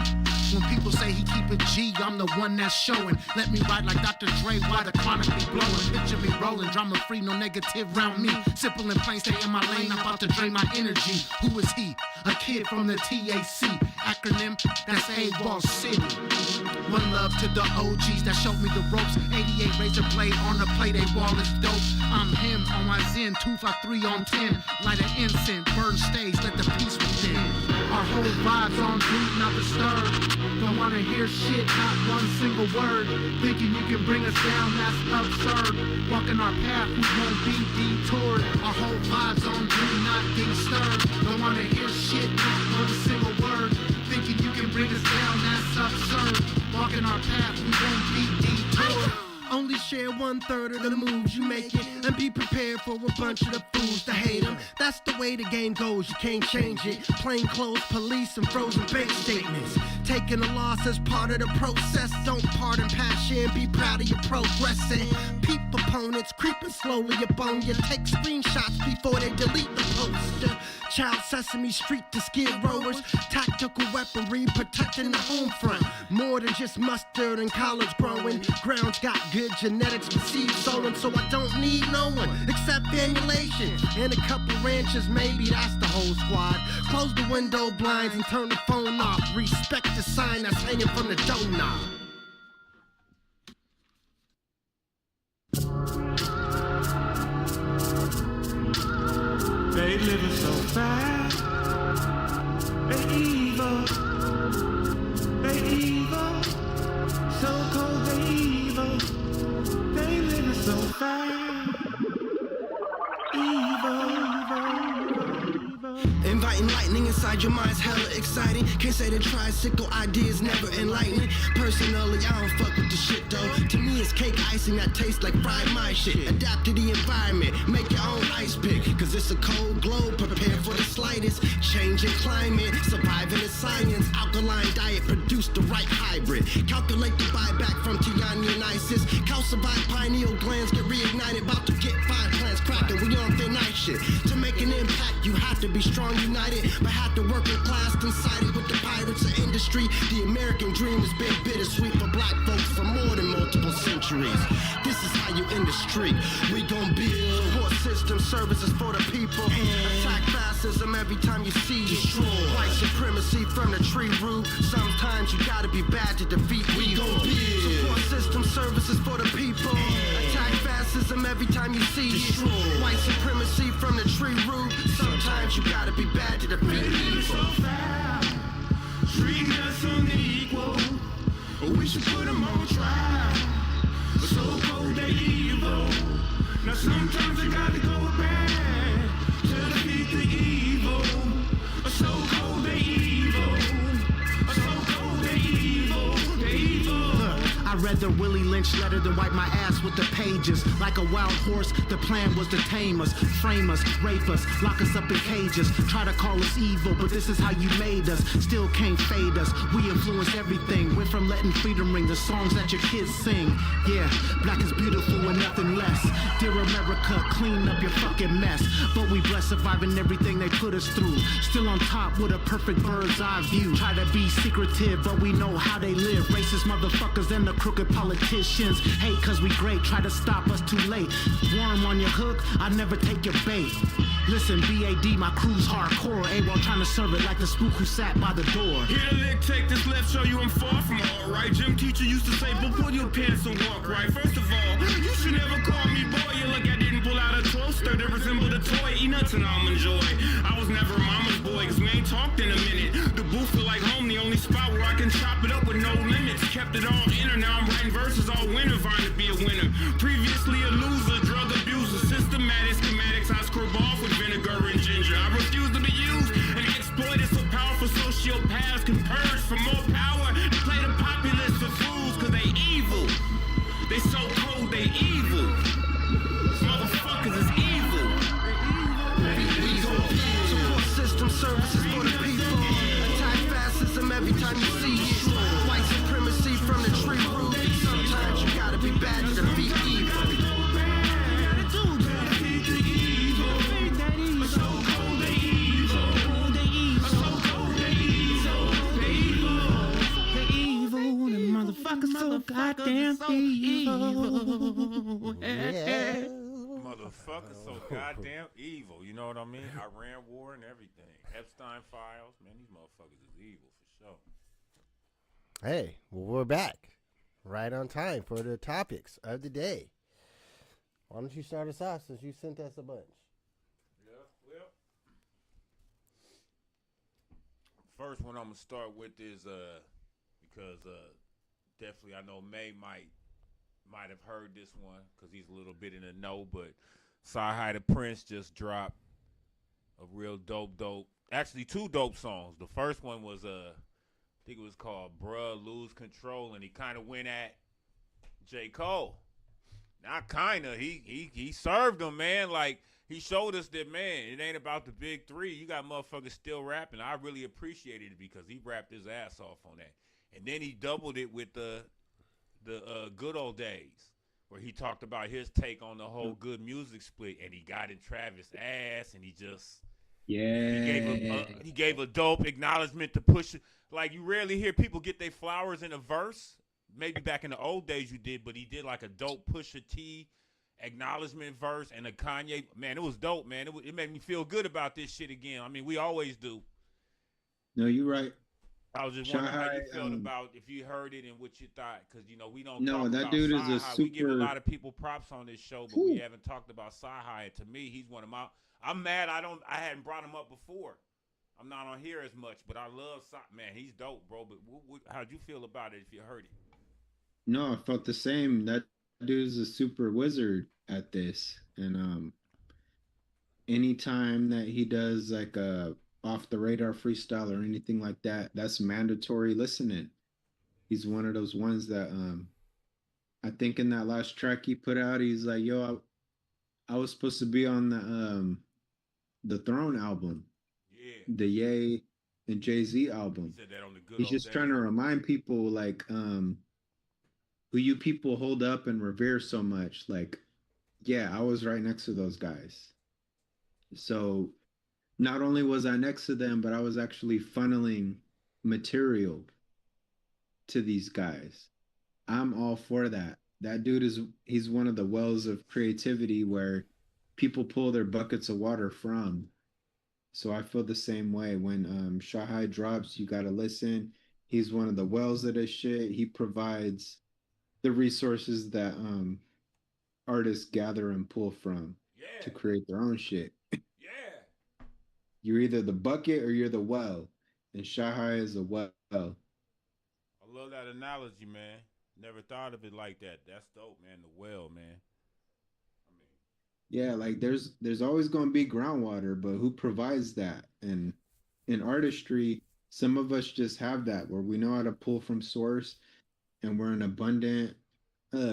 When people say he keep it G, I'm the one that's showing. Let me ride like Dr. Dre while the chronic be blowing. Picture me rolling, drama free, no negative round me. Simple and plain, stay in my lane, I'm about to drain my energy. Who is he? A kid from the TAC. Acronym, that's A-Wall City. One love to the OGs that showed me the ropes. 88 razor blade on the play, they wall is dope. I'm him on my Zen, 253 on 10. Light an incense, burn stage, let the peace within. Our whole vibes on beat, not disturbed. Don't wanna hear shit, not one single word. Thinking you can bring us down, that's absurd. Walking our path, we won't be detoured. Our whole vibes on beat, not disturbed. Don't wanna hear shit, not one single word. Thinking you can bring us down, that's absurd. Walking our path, we won't be detoured. Only share 1/3 of the moves you make it, and be prepared for a bunch of the fools to hate them. That's the way the game goes, you can't change it. Plain clothes, police, and frozen bank statements. Taking a loss as part of the process. Don't pardon passion, be proud of your progressing. Peep opponents creeping slowly up on you. Take screenshots before they delete the poster. Child Sesame Street to skid rowers. Tactical weaponry protecting the home front. More than just mustard and college growing. Ground's got good genetics for seed sowing, so I don't need no one except emulation. And a couple ranches, maybe that's the whole squad. Close the window blinds and turn the phone off. Respect the sign that's hanging from the doorknob. They living so fast. They evil. They evil. So cold, they evil. They living so fast. Inviting lightning inside your mind's hella exciting. Can't say the tricycle idea is never enlightening. Personally, I don't fuck with the shit though. To me, it's cake icing that tastes like fried my shit. Adapt to the environment, make your own ice pick. Cause it's a cold globe, prepare for the slightest change in climate. Surviving in science, alkaline diet produce the right hybrid. Calculate the buyback from Tiani and ISIS. Calcified pineal glands get reignited. About to get 5 plants cracking, we on thin ice shit. To make an impact, you have to be strong, united, but have to work in class coincided with the pirates of industry. The American dream has been bittersweet for black folks for more than multiple centuries. This is how you end the street. We gon' build support system services for the people. Attack fascism every time you see destroy. White supremacy from the tree root. Sometimes you gotta be bad to defeat evil. We gon' build support system services for the people. Attack fascism every time you see destroy. White supremacy from the tree root. Sometimes you gotta be bad to defeat evil. Treat us unequal. We should put them on trial. So cold, they evil. Now sometimes you gotta go bad to defeat the evil. So cold, they evil. So cold, they evil. They evil. I read the Willie Lynch letter, then wipe my ass with the pages. Like a wild horse, the plan was to tame us, frame us, rape us, lock us up in cages. Try to call us evil, but this is how you made us. Still can't fade us. We influence everything. Went from letting freedom ring the songs that your kids sing. Yeah, black is beautiful and nothing less. Dear America, clean up your fucking mess. But we blessed surviving everything they put us through. Still on top with a perfect bird's eye view. Try to be secretive, but we know how they live. Racist motherfuckers and the crooked politicians hate cause we great, try to stop us too late. Worm on your hook, I never take your bait. Listen, BAD, my crew's hardcore. A-Wall trying to serve it like the spook who sat by the door. Hit a lick, take this left, show you I'm far from alright. Gym teacher used to say, but pull your pants and walk right. First of all, you should never call me boy. You look, I didn't pull out a toaster that resembled a toy. Eat nuts and almond joy. I was never mama's boy, cause we ain't talked in a minute. The booth feel like home, the only spot where I can chop it up with no limits. Kept it all in her, now I'm writing verses all winter, vying to be a winner. Previously a loser, drug abuser, systematic schematics, I scrub off with vinegar and ginger. I refuse to be used and exploited so powerful sociopaths can purge for more power and play the populace for fools cause they evil. They so cold, they evil. Motherfuckers is evil. We gon' build support system services for the people. Attack fascism every time you see it. White supremacy from the tree root. Sometimes you gotta be bad to defeat evil. So goddamn evil. Yeah. Motherfucker, so goddamn evil. You know what I mean? Iran war and everything. Epstein files. Man, these motherfuckers is evil for sure. Hey, well, we're back. Right on time for the topics of the day. Why don't you start us off since you sent us a bunch? Yeah, well. First one I'm going to start with is because definitely I know May might have heard this one because he's a little bit in the know, but Cyhi the Prince just dropped a real dope, actually 2 dope songs. The first one was I think it was called Bruh Lose Control, and he kind of went at J. Cole. Not kind of, he served him, man. Like, he showed us that, man, it ain't about the big 3. You got motherfuckers still rapping. I really appreciated it because he rapped his ass off on that. And then he doubled it with the good old days, where he talked about his take on the whole good music split, and he got in Travis' ass, and he just Yeah. He gave a dope acknowledgement to push it. Like you rarely hear people get their flowers in a verse. Maybe back in the old days you did, but he did like a dope Pusha T acknowledgement verse and a Kanye. Man, it was dope, man. It made me feel good about this shit again. I mean, we always do. No, you're right. I was just Shy wondering how you High, felt about if you heard it and what you thought, because you know we don't no, talk that about dude is a Cyhi. We give a super. lot of people props on this show, but we haven't talked about Cyhi. And to me, he's one of my. I'm mad I hadn't brought him up before. I'm not on here as much, but I love Cyhi. Man, he's dope, bro. But how'd you feel about it if you heard it? No, I felt the same. That dude's a super wizard at this, and anytime that he does like a off the radar freestyle or anything like that, that's mandatory listening. He's one of those ones that I think in that last track he put out, he's like, "Yo, I was supposed to be on the Throne album, Yeah. the Ye and Jay-Z album." He said that on the good He's old just days. trying to remind people like who you people hold up and revere so much. Like, yeah, I was right next to those guys. So not only was I next to them, but I was actually funneling material to these guys. I'm all for that. That dude he's one of the wells of creativity where people pull their buckets of water from. So I feel the same way. When Shahai drops, you gotta listen. He's one of the wells of this shit. He provides the resources that artists gather and pull from to create their own shit. Yeah. You're either the bucket or you're the well, and Shahai is a well. I love that analogy, man. Never thought of it like that. That's dope, man. The well, man. I mean, Yeah, like there's always going to be groundwater, but who provides that? And in artistry, some of us just have that where we know how to pull from source, and we're an abundant,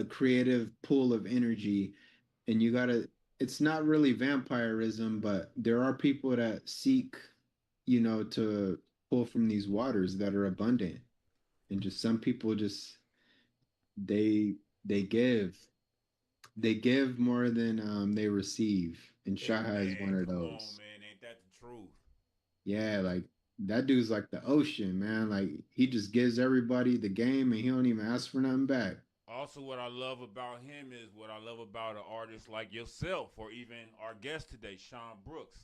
creative pool of energy. And you gotta. It's not really vampirism, but there are people that seek, to pull from these waters that are abundant, and just some people just they they give more than they receive, and hey, Shahai is one man, of come on, those. man. Ain't that the truth? Yeah, like that dude's like the ocean, man. Like he just gives everybody the game, and he don't even ask for nothing back. Also, what I love about him is what I love about an artist like yourself, or even our guest today, Sean Brooks.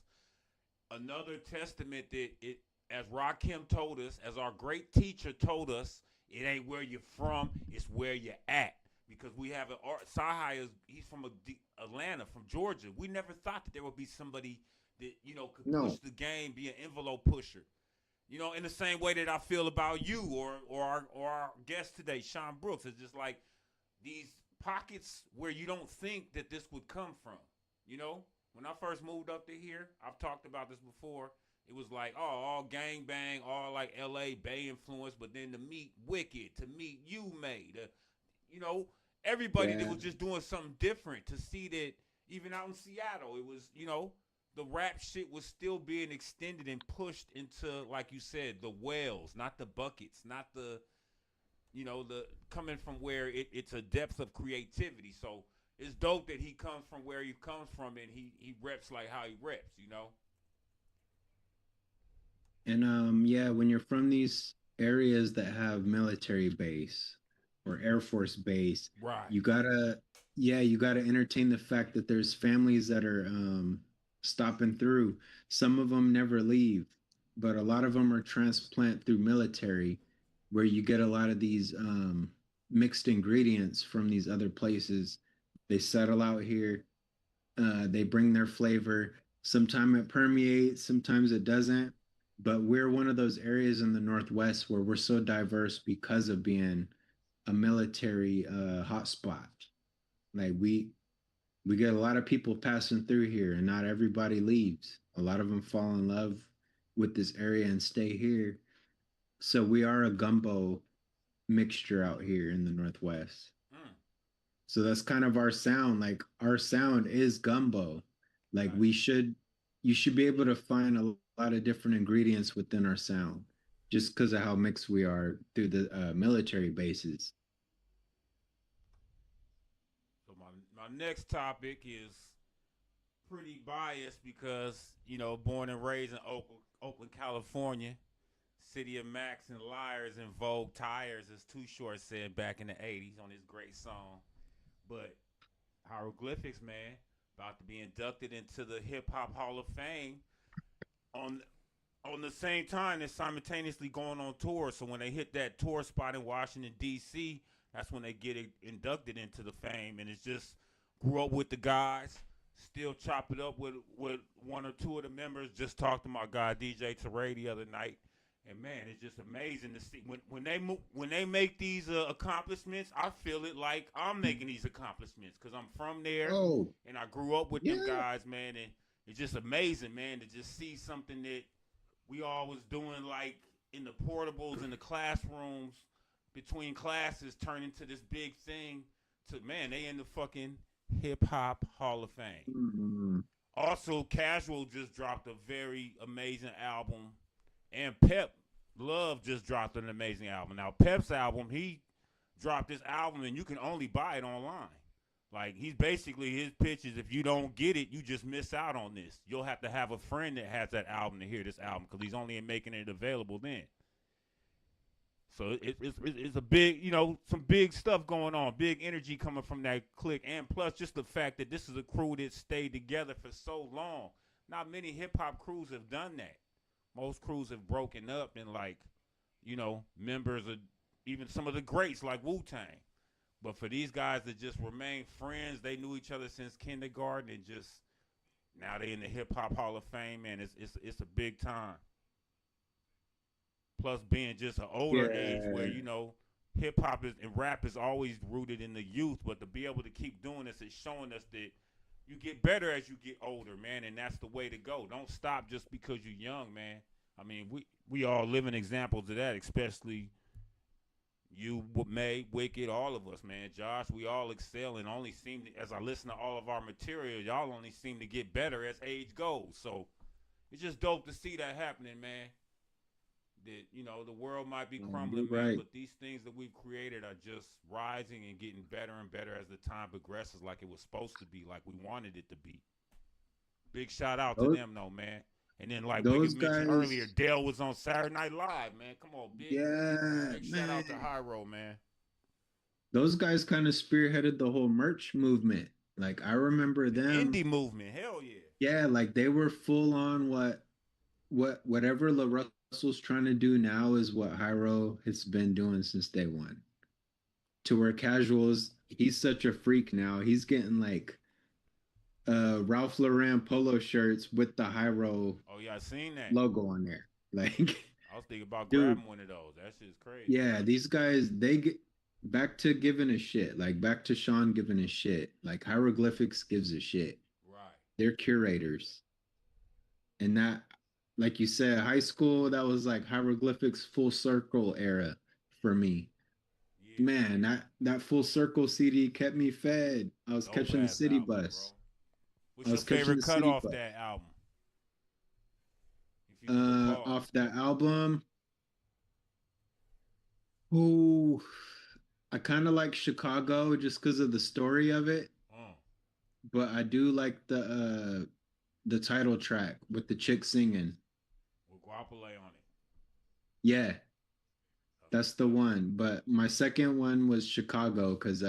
Another testament that it, as Rakim told us, as our great teacher told us, it ain't where you're from, it's where you're at. Because we have an art. Cyhi he's from Atlanta, from Georgia. We never thought that there would be somebody that could No, push the game, be an envelope pusher. In the same way that I feel about you or our guest today, Sean Brooks. It's just like these pockets where you don't think that this would come from. When I first moved up to here, I've talked about this before. It was like, oh, all gang bang, all like L.A. Bay influence, but then to meet Wicked, to meet you, made, everybody that yeah, was just doing something different. To see that even out in Seattle, it was, the rap shit was still being extended and pushed into, like you said, the wells, not the buckets, not the coming from where it's a depth of creativity. So it's dope that he comes from where he comes from and he reps like how he reps. and yeah, when you're from these areas that have military base or Air Force base, Right. you gotta, yeah, you gotta entertain the fact that there's families that are stopping through. Some of them never leave, but a lot of them are transplant through military, where you get a lot of these mixed ingredients from these other places. They settle out here, they bring their flavor. Sometimes it permeates, sometimes it doesn't. But we're one of those areas in the Northwest where we're so diverse because of being a military hotspot. Like we get a lot of people passing through here, and not everybody leaves. A lot of them fall in love with this area and stay here. So we are a gumbo mixture out here in the Northwest. Mm. So that's kind of our sound. Like our sound is gumbo. Like Nice. you should be able to find a lot of different ingredients within our sound, just because of how mixed we are through the military bases. So my next topic is pretty biased because, you know, born and raised in Oakland, California, city of Max and liars and Vogue tires, as Too Short said back in the 80s on his great song. But Heiroglyphics, man, about to be inducted into the Hip Hop Hall of Fame on the same time they're simultaneously going on tour. So when they hit that tour spot in Washington, D.C., that's when they get inducted into the fame. And it's just grew up with the guys, still chop it up with one or two of the members. Just talked to my guy DJ Teray the other night. And, man, it's just amazing to see. When they make these accomplishments, I feel it like I'm making these accomplishments because I'm from there. Oh. And I grew up with them guys, man. And it's just amazing, man, to just see something that we all was doing like in the portables in the classrooms between classes turn into this big thing to, man, they in the fucking Hip Hop Hall of Fame. Mm-hmm. Also, Casual just dropped a very amazing album, and Pep Love just dropped an amazing album. Now, Pep's album, he dropped this album, and you can only buy it online. Like, he's basically, his pitch is if you don't get it, you just miss out on this. You'll have to have a friend that has that album to hear this album because he's only making it available then. So it's a big, you know, some big stuff going on, big energy coming from that clique. And plus just the fact that this is a crew that stayed together for so long. Not many hip-hop crews have done that. Most crews have broken up and, like, you know, members of even some of the greats like Wu-Tang. But for these guys that just remain friends, they knew each other since kindergarten, and just now they in the Hip Hop Hall of Fame, man. It's a big time. Plus being just an older age where, you know, hip hop and rap is always rooted in the youth, but to be able to keep doing this is showing us that you get better as you get older, man, and that's the way to go. Don't stop just because you're young, man. I mean, we all living examples of that, especially you, May, Wicked, all of us, man. Josh, we all excel and only seem to, as I listen to all of our material, y'all only seem to get better as age goes. So it's just dope to see that happening, man. That, you know, the world might be crumbling, man, but these things that we've created are just rising and getting better and better as the time progresses, like it was supposed to be, like we wanted it to be. Big shout out to them, though, man. And then, like we mentioned earlier, Dale was on Saturday Night Live, man. Come on, big. Big shout out to Hyro, man. Those guys kind of spearheaded the whole merch movement. Like, I remember them. Indie movement, hell yeah. Yeah, like they were full on whatever La Russell's trying to do now is what Hyro has been doing since day one. To where Casuals, he's such a freak now. He's getting like Ralph Lauren polo shirts with the Hyro I seen that logo on there. Like, I was thinking about grabbing one of those. That shit's crazy. Yeah, these guys, they get back to giving a shit. Like, back to Sean giving a shit. Like, Heiroglyphics gives a shit. Right. They're curators. And that, like you said, high school, that was like Heiroglyphics full circle era for me. Yeah. Man, that full circle CD kept me fed. I was catching the city album, bus. Bro. What's your favorite cut off that album? Off that album, I kind of like Chicago just because of the story of it. But I do like the title track with the chick singing. With Guapole on it. Yeah, that's the one. But my second one was Chicago because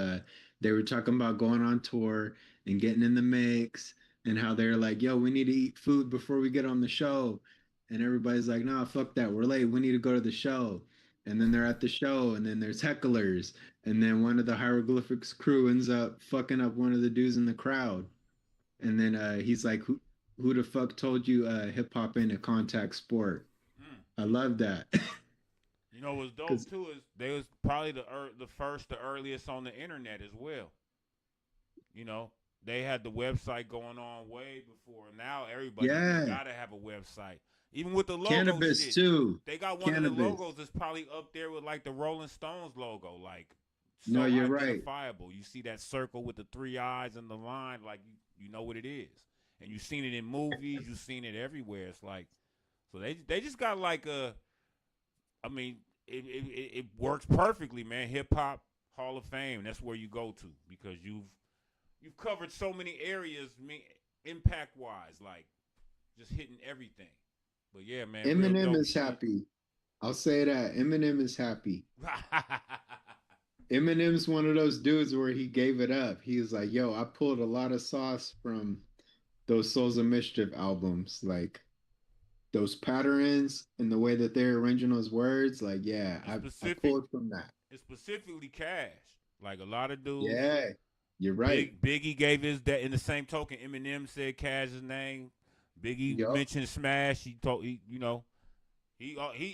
they were talking about going on tour and getting in the mix and how they're like, yo, we need to eat food before we get on the show. And everybody's like, nah, fuck that. We're late. We need to go to the show. And then they're at the show, and then there's hecklers. And then one of the Heiroglyphics crew ends up fucking up one of the dudes in the crowd. And then he's like, who the fuck told you hip-hop ain't a contact sport? I love that. You know what's dope, too, is they was probably the earliest on the internet as well. You know, they had the website going on way before. Now everybody got to have a website. Even with the logo Cannabis shit, too. They got one of the logos that's probably up there with like the Rolling Stones logo, like so no, you're identifiable. Right. You see that circle with the 3 eyes and the line, like you know what it is. And you've seen it in movies, you've seen it everywhere. It's like, so they just got like I mean, it works perfectly, man. Hip Hop Hall of Fame, that's where you go to because you've covered so many areas. impact wise, like just hitting everything. But yeah, man, real Eminem dope is shit. happy. I'll say that. Eminem is happy. Eminem's one of those dudes where he gave it up. He was like, yo, I pulled a lot of sauce from those Souls of Mischief albums. Like those patterns and the way that they're arranging those words. Like, yeah, It's I specific. pulled from that. It's specifically Cash. Like a lot of dudes. Yeah, you're right. Biggie gave his that in the same token. Eminem said Cash's name. Biggie Yup. mentioned Smash. He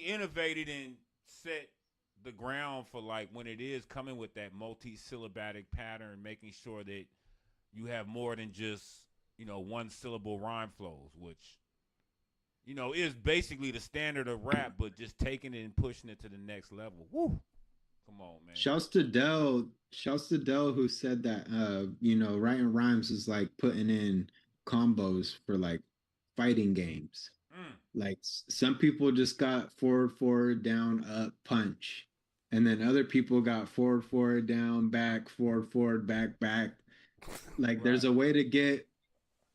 innovated and set the ground for like when it is coming with that multi-syllabic pattern, making sure that you have more than just one syllable rhyme flows, which is basically the standard of rap, but just taking it and pushing it to the next level. Woo! Come on, man. Shouts to Dell who said that writing rhymes is like putting in combos for like fighting games. Like some people just got forward, down, up, punch. And then other people got forward, down, back, forward, back. Like there's a way to get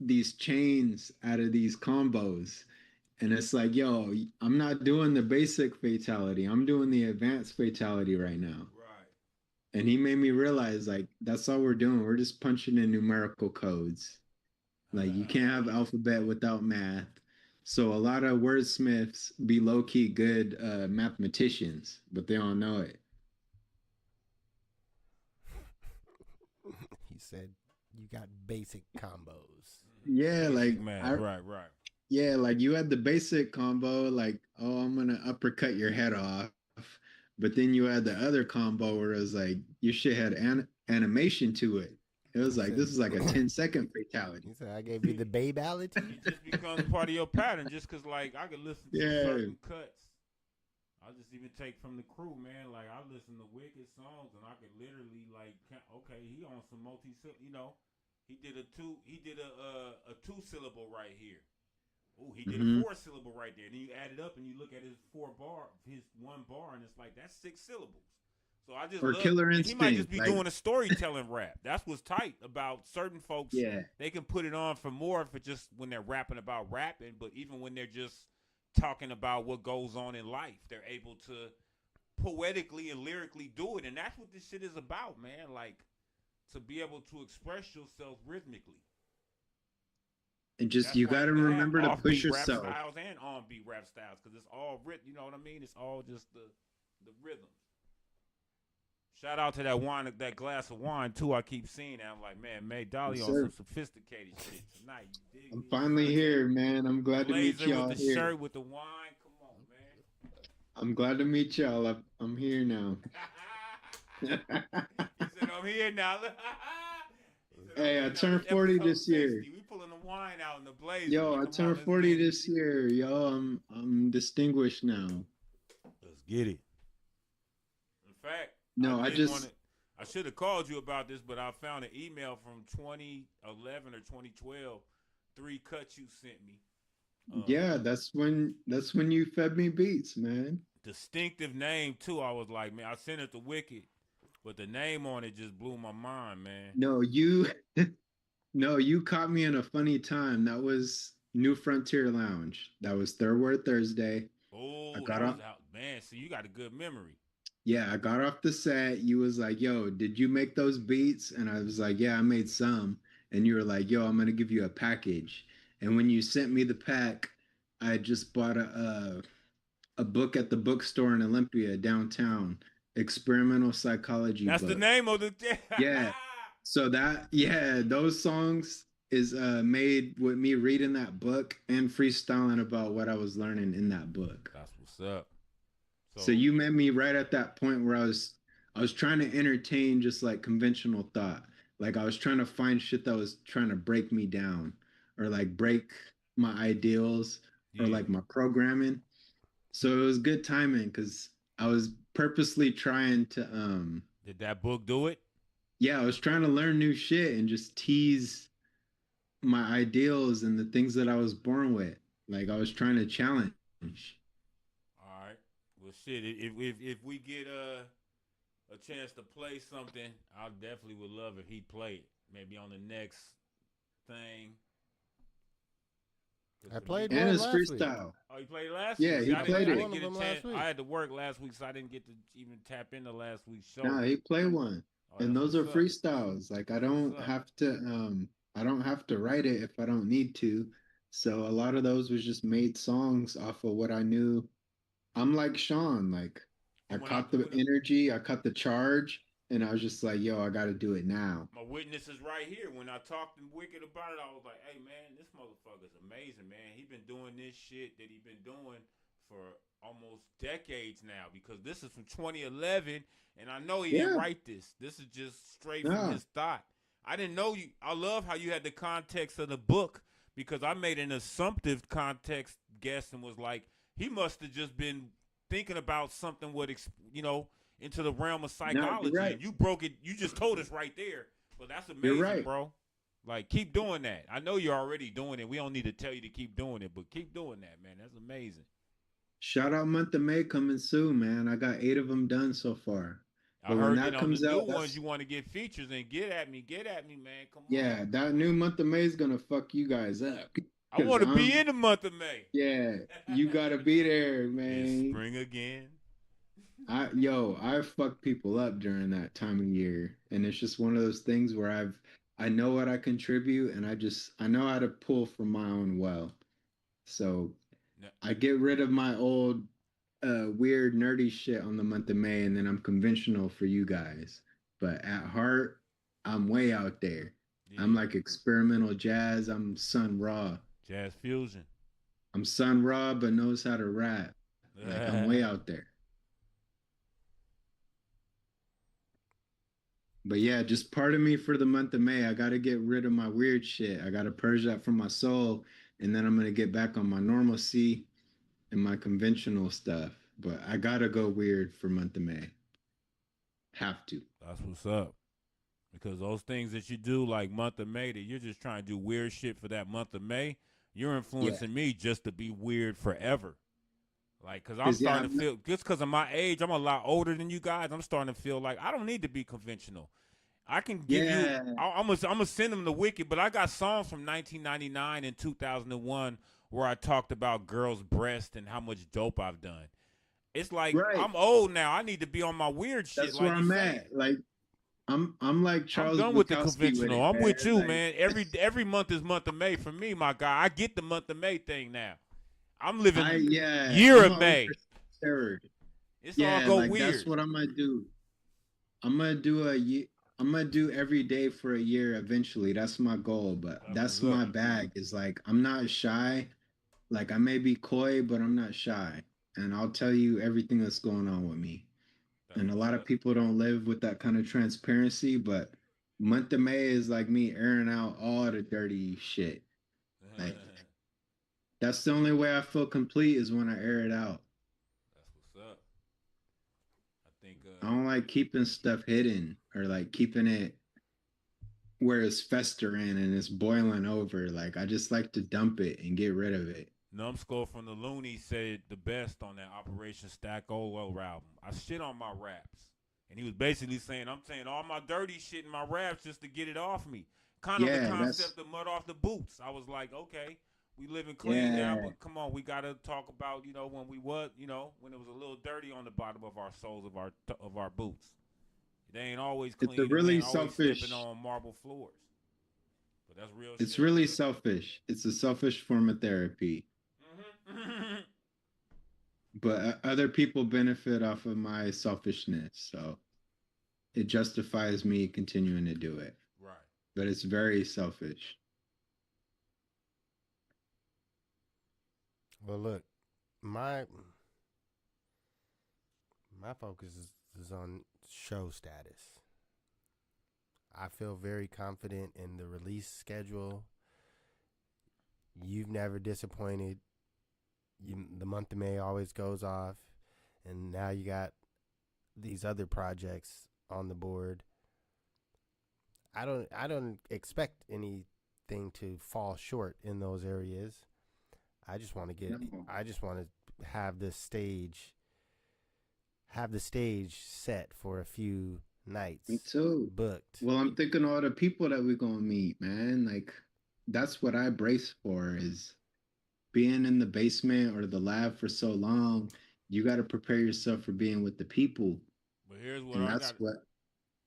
these chains out of these combos. And it's like, yo, I'm not doing the basic fatality. I'm doing the advanced fatality right now. Right. And he made me realize, like, that's all we're doing. We're just punching in numerical codes. Like, you can't have alphabet without math. So a lot of wordsmiths be low-key good mathematicians, but they don't know it. He said, you got basic combos. Yeah, like... Right. Yeah, like you had the basic combo, like, oh, I'm gonna uppercut your head off. But then you had the other combo where it was like your shit had animation to it. It was like, this is like a 10-second fatality. He said, I gave you the babality. It just becomes part of your pattern just because, like, I could listen to certain cuts. I'll just even take from the crew, man. Like, I listen to Wicked songs and I could literally, like, okay, he on some he did a two-syllable right here. Oh, he did a 4-syllable right there. Then you add it up and you look at his his 1 bar, and it's like that's 6 syllables. So I just love, Killer Instinct. He might just be doing a storytelling rap. That's what's tight about certain folks. Yeah, they can put it on for more for just when they're rapping about rapping, but even when they're just talking about what goes on in life, they're able to poetically and lyrically do it, and that's what this shit is about, man. Like to be able to express yourself rhythmically. And just you got to remember to push yourself. Rap styles and on-beat rap styles, because it's all written. You know what I mean? It's all just the rhythm. Shout out to that wine, that glass of wine too. I keep seeing that. I'm like, man, May Dolly on some sophisticated shit tonight. You dig I'm me? finally here, man. I'm glad to meet y'all with the here. shirt with the wine. Come on, man. I'm glad to meet y'all. I'm here now. He said, I'm here now. Hey, I turned 40 this year. We pulling the wine out in the blaze. Yo, I turned 40 this year. Yo, I'm distinguished now. Let's get it. In fact, no, I should have called you about this, but I found an email from 2011 or 2012. 3 cuts you sent me. Yeah, that's when you fed me beats, man. Distinctive name too. I was like, man, I sent it to Wicked. But the name on it just blew my mind, man. No, you caught me in a funny time. That was New Frontier Lounge. That was Third Word Thursday. Oh, man, so you got a good memory. Yeah, I got off the set. You was like, yo, did you make those beats? And I was like, yeah, I made some. And you were like, yo, I'm going to give you a package. And when you sent me the pack, I just bought a book at the bookstore in Olympia downtown. Experimental Psychology. That's book. The name of the yeah. So those songs is made with me reading that book and freestyling about what I was learning in that book. That's what's up. So you met me right at that point where I was trying to entertain just like conventional thought. Like I was trying to find shit that was trying to break me down or like break my ideals or like my programming. So it was good timing because I was purposely trying to Did that book do it? Yeah, I was trying to learn new shit and just tease my ideals and the things that I was born with. Like I was trying to challenge. All right. Well, shit. If we get a chance to play something, I definitely would love if he played it. Maybe on the next thing. I played And one his last week. freestyle. Oh, you played last Yeah, week? he I played didn't, it. I didn't get One a of them chance. last week. I had to work last week, so I didn't get to even tap into last week's show. Nah, he played one. Oh, And that's those are what's up. freestyles. Like That's what's up. I don't have to write it if I don't need to. So a lot of those was just made songs off of what I knew. I'm like Sean, like I When caught the energy, I caught the charge, and I was just like, yo, I gotta do it now. My witness is right here. When I talked to Wicked about it, I was like, hey, man, this motherfucker's amazing, man. He been doing this shit that he been doing for almost decades now, because this is from 2011, and I know he didn't write this. This is just straight from his thought. I didn't know you. I love how you had the context of the book, because I made an assumptive context guess and was like, he must have just been thinking about something with, into the realm of psychology. right. And you broke it. You just told us right there. But that's amazing, You're right. bro. Like, keep doing that. I know you're already doing it. We don't need to tell you to keep doing it, but keep doing that, man. That's amazing. Shout out month of May coming soon, man. I got 8 of them done so far. I heard that comes out, the new ones you want to get features in. Get at me, man. Come on. Yeah, that new month of May is gonna fuck you guys up. I want to be in the month of May. Yeah, you gotta be there, man. It's spring again. I fuck people up during that time of year, and it's just one of those things where I know what I contribute, and I know how to pull from my own well. So I get rid of my old weird nerdy shit on the month of May, and then I'm conventional for you guys. But at heart, I'm way out there. Yeah. I'm like experimental jazz. I'm Sun Ra. Jazz fusion. I'm Sun Ra, but knows how to rap. Like I'm way out there. But yeah, just pardon me for the month of May. I got to get rid of my weird shit. I got to purge that from my soul, and then I'm going to get back on my normalcy and my conventional stuff. But I got to go weird for month of May. Have to. That's what's up. Because those things that you do, like month of May, that you're just trying to do weird shit for that month of May, you're influencing me just to be weird forever. Like, because I'm starting to feel, just because of my age, I'm a lot older than you guys, I'm starting to feel like I don't need to be conventional. I can give you, I'm gonna send them the Wicked, but I got songs from 1999 and 2001 where I talked about girls' breasts and how much dope I've done. It's like, I'm old now. I need to be on my weird shit. That's where I'm at. Like, I'm like Charles. I'm done with the conventional. I'm with you, man. Every month is month of May for me, my guy. I get the month of May thing now. I'm living year of May. It's all go like, weird. That's what I'm gonna do. I'm gonna do every day for a year eventually. That's my goal. But that's my bag. Is like I'm not shy. Like I may be coy, but I'm not shy. And I'll tell you everything that's going on with me. And a lot of people don't live with that kind of transparency, but month of May is like me airing out all the dirty shit. Like that's the only way I feel complete is when I air it out. That's what's up. I think I don't like keeping stuff hidden or like keeping it where it's festering and it's boiling over. Like I just like to dump it and get rid of it. Numbskull from the Loonies said the best on that Operation Stack Olo album. I shit on my raps. And he was basically saying, I'm saying all my dirty shit in my raps just to get it off me. Kind of the concept of mud off the boots. I was like, okay, we living clean now, but come on, we got to talk about, when we was, when it was a little dirty on the bottom of our soles of our boots. They ain't always clean. It's a really selfish. Stepping on marble floors. But that's real It's shit. really selfish. It's a selfish form of therapy. But other people benefit off of my selfishness, so it justifies me continuing to do it. Right. But it's very selfish. Well, look, my focus is on show status. I feel very confident in the release schedule. You've never disappointed. The month of May always goes off, and now you got these other projects on the board. I don't expect anything to fall short in those areas. I just want to have the stage set for a few nights. Me too. Booked. Well, I'm thinking all the people that we're gonna meet, man. Like that's what I brace for is being in the basement or the lab for so long, you got to prepare yourself for being with the people. But here's what And I that's got. what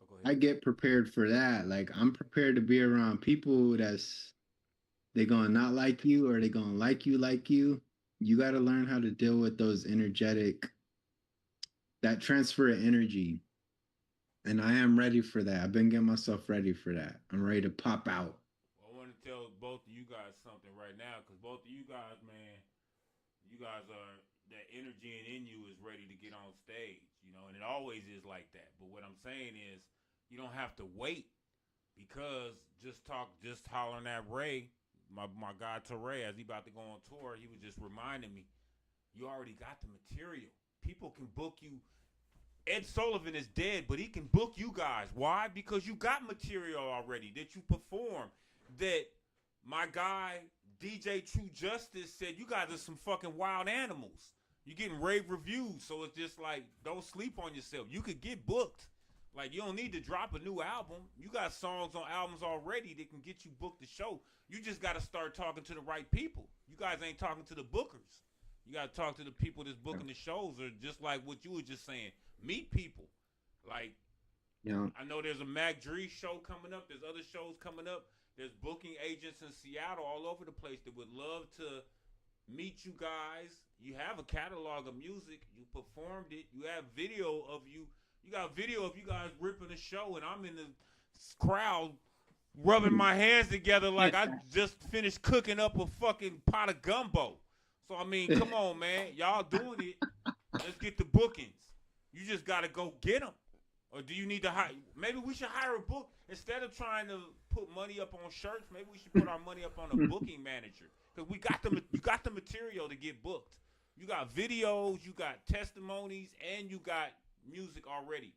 Oh, go I ahead. get prepared for that. Like I'm prepared to be around people they gonna not like you or they gonna like you. You got to learn how to deal with those that transfer of energy. And I am ready for that. I've been getting myself ready for that. I'm ready to pop out. Well, I want to tell both of you guys something right now, because both of you guys, man, you guys are, that energy in you is ready to get on stage, and it always is like that. But what I'm saying is, you don't have to wait, because just hollering at Ray, my guy Teray, as he about to go on tour, he was just reminding me, you already got the material. People can book you. Ed Sullivan is dead, but he can book you guys. Why? Because you got material already that you perform. That my guy DJ True Justice said, you guys are some fucking wild animals. You're getting rave reviews, so it's just like, don't sleep on yourself. You could get booked. Like, you don't need to drop a new album. You got songs on albums already that can get you booked to show. You just got to start talking to the right people. You guys ain't talking to the bookers. You got to talk to the people that's booking the shows, or just like what you were just saying. Meet people. Like, Yeah. I know there's a Mac Dre show coming up. There's other shows coming up. There's booking agents in Seattle all over the place that would love to meet you guys. You have a catalog of music. You performed it. You have video of you. You got video of you guys ripping a show, and I'm in the crowd rubbing my hands together like I just finished cooking up a fucking pot of gumbo. So, I mean, come on, man. Y'all doing it. Let's get the bookings. You just got to go get them. Or do you need to hire? Maybe we should hire a book. Instead of trying to put money up on shirts, maybe we should put our money up on a booking manager. Because you got the material to get booked. You got videos, you got testimonies, and you got music already.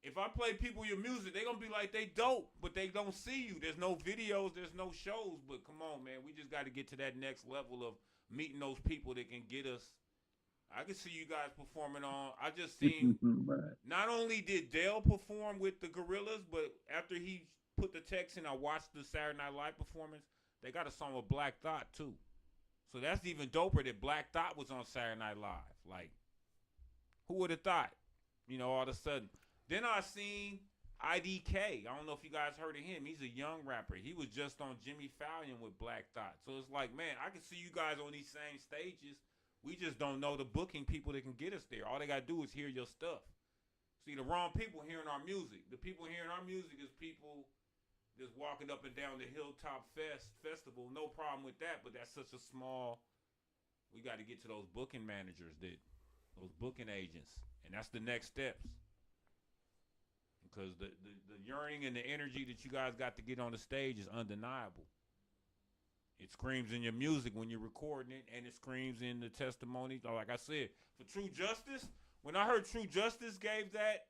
If I play people your music, they're going to be like, they dope, but they don't see you. There's no videos, there's no shows. But come on, man. We just got to get to that next level of meeting those people that can get us. I can see you guys performing on. I just seen, not only did Dale perform with the Gorillaz, but after he put the text in, I watched the Saturday Night Live performance. They got a song with Black Thought, too. So that's even doper that Black Thought was on Saturday Night Live. Like, who would have thought? All of a sudden. Then I seen IDK. I don't know if you guys heard of him. He's a young rapper. He was just on Jimmy Fallon with Black Thought. So it's like, man, I can see you guys on these same stages. We just don't know the booking people that can get us there. All they got to do is hear your stuff. See, the wrong people hearing our music. The people hearing our music is people that's walking up and down the Hilltop Festival. No problem with that, but that's such a small. We got to get to those booking managers, those booking agents. And that's the next steps. Because the yearning and the energy that you guys got to get on the stage is undeniable. It screams in your music when you're recording it, and it screams in the testimony. Like I said, for True Justice, when I heard True Justice gave that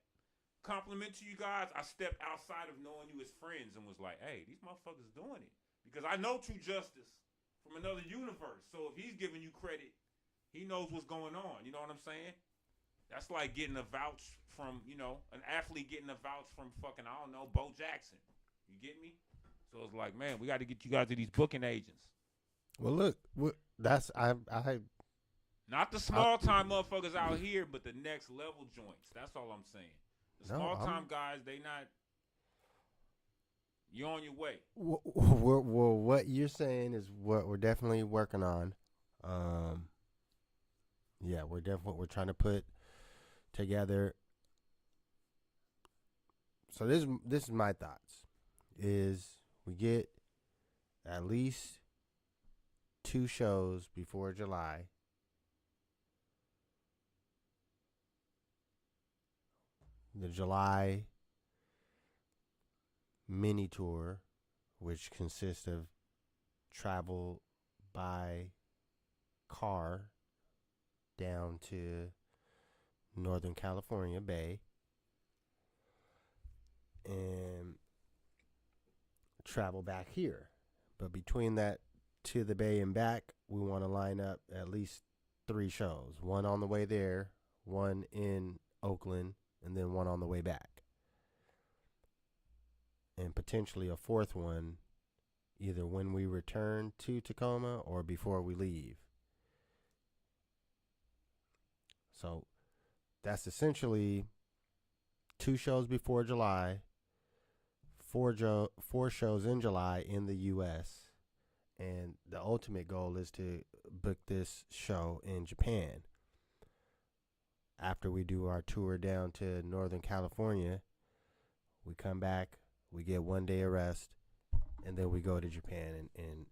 compliment to you guys, I stepped outside of knowing you as friends and was like, hey, these motherfuckers doing it. Because I know True Justice from another universe. So if he's giving you credit, he knows what's going on. You know what I'm saying? That's like getting a vouch from, an athlete getting a vouch from fucking, I don't know, Bo Jackson. You get me? So it's like, man, we got to get you guys to these booking agents. Well, look, that's I not the small time motherfuckers out here, but the next level joints. That's all I'm saying. The small time guys, they not. You're on your way. Well, what you're saying is what we're definitely working on. Yeah, we're trying to put together. So this is my thoughts. Is we get at least 2 shows before July. The July mini tour, which consists of travel by car down to Northern California Bay and travel back here. But between that to the Bay and back, we want to line up at least 3 shows. One on the way there, one in Oakland, and then one on the way back. And potentially a 4th one either when we return to Tacoma or before we leave. So that's essentially 2 shows before July, 4 shows in July in the U.S., and the ultimate goal is to book this show in Japan. After we do our tour down to Northern California, we come back, we get 1 day of rest, and then we go to Japan. And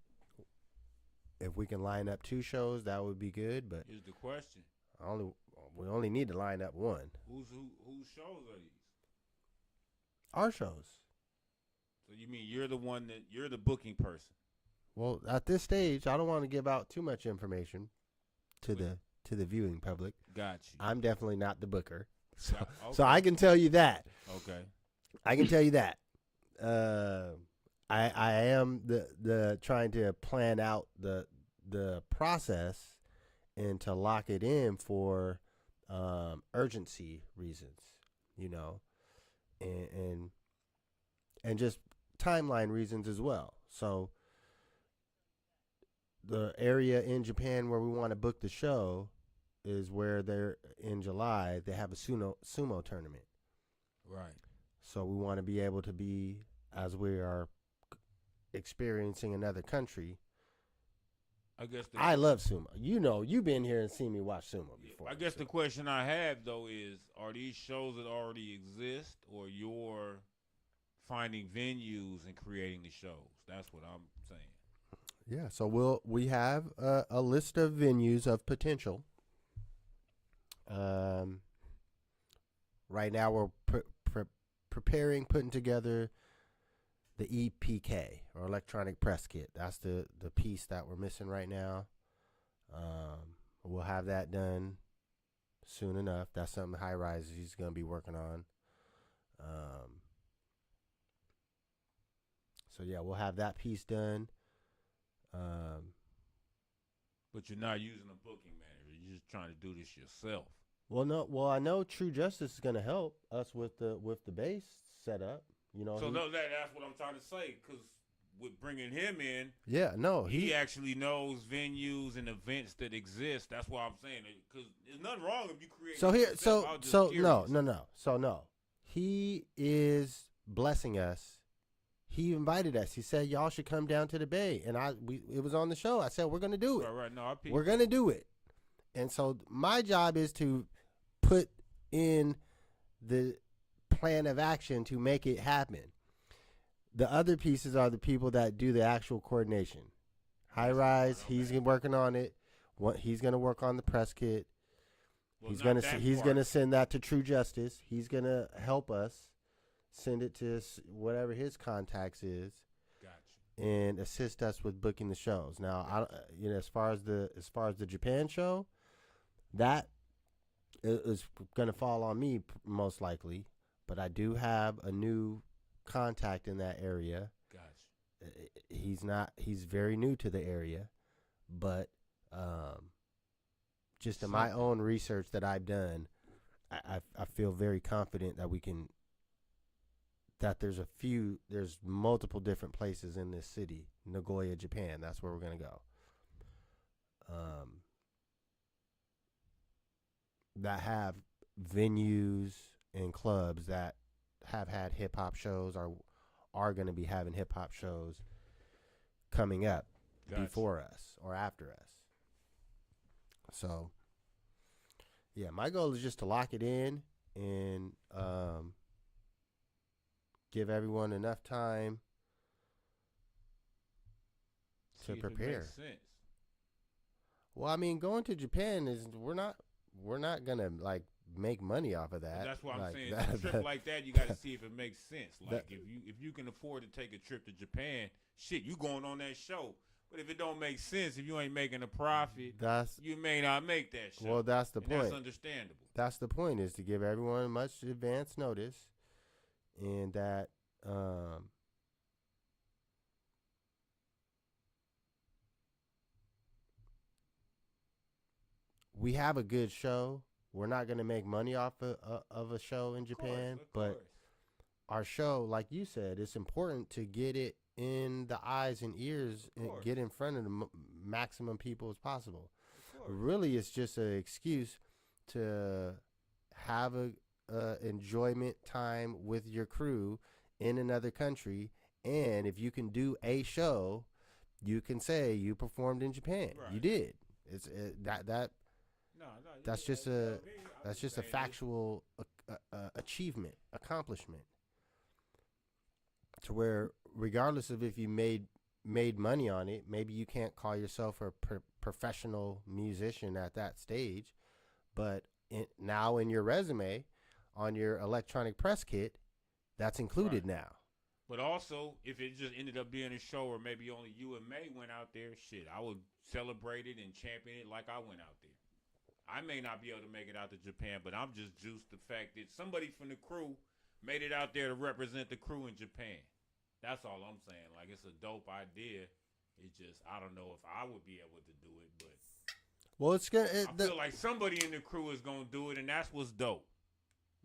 if we can line up 2 shows, that would be good. But here's the question: we only need to line up 1. Whose shows are these? Our shows. So you mean you're the booking person? Well, at this stage, I don't want to give out too much information to the viewing public. Got you. I'm definitely not the booker, so Okay. so I can tell you that. Okay. I can tell you that. I am the trying to plan out the process and to lock it in for urgency reasons, you know, and just timeline reasons as well. So the area in Japan where we want to book the show is where they're in July. They have a sumo tournament. Right. So we want to be able to be, as we are experiencing another country. I guess I love sumo. You know, you've been here and seen me watch sumo before. I guess the question I have though is: are these shows that already exist, or you're finding venues and creating the shows? That's what I'm saying. Yeah, so we have a list of venues of potential. Right now we're putting together the EPK, or electronic press kit. That's the piece that we're missing right now. We'll have that done soon enough. That's something High Rise is going to be working on. So yeah, we'll have that piece done. But you're not using a booking manager. You're just trying to do this yourself. Well, no. Well, I know True Justice is going to help us with the bass setup. You know. So that's what I'm trying to say. Because with bringing him in, yeah, no, he actually knows venues and events that exist. That's why I'm saying it. Because there's nothing wrong if you create. No. He is blessing us. He invited us. He said, y'all should come down to the Bay. And it was on the show. I said, we're going to do it. Right. No, we're going to do it. And so my job is to put in the plan of action to make it happen. The other pieces are the people that do the actual coordination. High Rise, he's working on it. He's going to work on the press kit. He's going to send that to True Justice. He's going to help us. Send it to whatever his contacts is, gotcha, and assist us with booking the shows. Now, as far as the Japan show, that is going to fall on me most likely. But I do have a new contact in that area. Gotcha. He's very new to the area, but just in my own research that I've done, I feel very confident that we can. That there's multiple different places in this city, Nagoya, Japan. That's where we're going to go. That have venues and clubs that have had hip hop shows or are going to be having hip hop shows coming up before us or after us. So, yeah, my goal is just to lock it in and, give everyone enough time to prepare. It makes sense. Well, I mean, going to Japan is we're not gonna like make money off of that. But that's what like, I'm saying. A trip like that, you got to see if it makes sense. Like if you can afford to take a trip to Japan, shit, you going on that show. But if it don't make sense, if you ain't making a profit, you may not make that show. Well, that's the point. That's understandable. That's the point, is to give everyone much advance notice. And that we have a good show. We're not going to make money off of a show in Japan, but our show, like you said, it's important to get it in the eyes and ears and get in front of the maximum people as possible. Really, it's just an excuse to have a enjoyment time with your crew in another country, and if you can do a show, you can say you performed in Japan. Right. You did. It's that's just a factual achievement, accomplishment, to where regardless of if you made money on it, maybe you can't call yourself a professional musician at that stage, but now in your resume on your electronic press kit, that's included now. But also, if it just ended up being a show or maybe only you and May went out there, shit, I would celebrate it and champion it like I went out there. I may not be able to make it out to Japan, but I'm just juiced the fact that somebody from the crew made it out there to represent the crew in Japan. That's all I'm saying. Like, it's a dope idea. It's just, I don't know if I would be able to do it, but well, it's good. I feel like somebody in the crew is going to do it, and that's what's dope.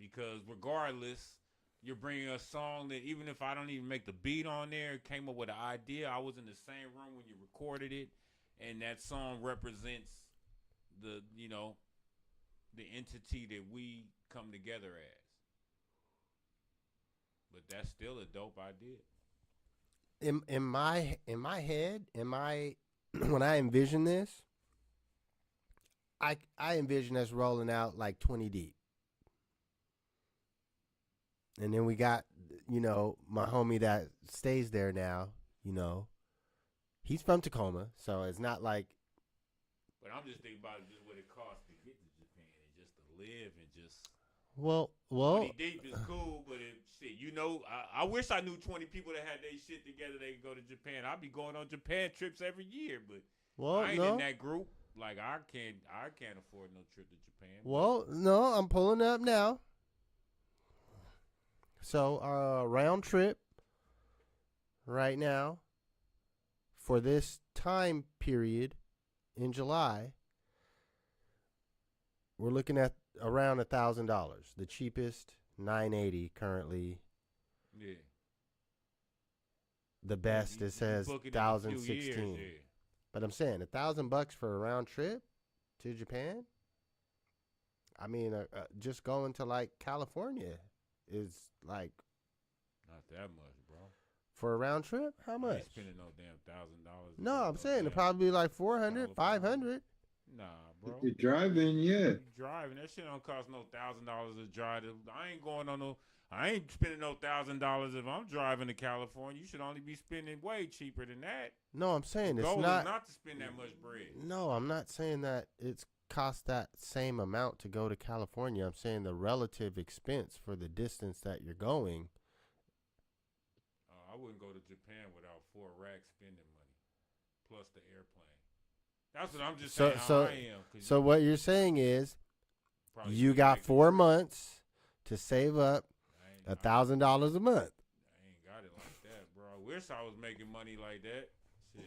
Because regardless, you're bringing a song that even if I don't even make the beat on there, came up with an idea. I was in the same room when you recorded it, and that song represents the entity that we come together as. But that's still a dope idea. In my head, when I envision this, I envision us rolling out like 20 deep. And then we got, my homie that stays there now, he's from Tacoma, so it's not like. But I'm just thinking about just what it costs to get to Japan and just to live and just. Well. 20 deep is cool, but I wish I knew 20 people that had their shit together. They could go to Japan. I'd be going on Japan trips every year, but I ain't in that group. Like I can't afford no trip to Japan. Well, no, I'm pulling up now. So, round trip right now for this time period in July, we're looking at around $1,000. The cheapest, $980 currently. Yeah. The best, it says $1,016. Yeah. But I'm saying $1,000 for a round trip to Japan. I mean, just going to like California is like not that much, bro. For a round trip, how much? I ain't spending no damn $1,000. No, I'm saying it'd probably be like $400, $500. Nah, bro. If you're driving, yeah. Driving, that shit don't cost no $1,000 to drive. I ain't spending no $1,000 if I'm driving to California. You should only be spending way cheaper than that. No, I'm saying the it's goal not. Is not to spend that much bread. No, I'm not saying that it's cost that same amount to go to California. I'm saying the relative expense for the distance that you're going. I wouldn't go to Japan without 4 racks spending money, plus the airplane. That's what I'm just saying. How I am. So what you're saying is, you got 4 months to save up $1,000 a month. I ain't got it like that, bro. I wish I was making money like that. Shit.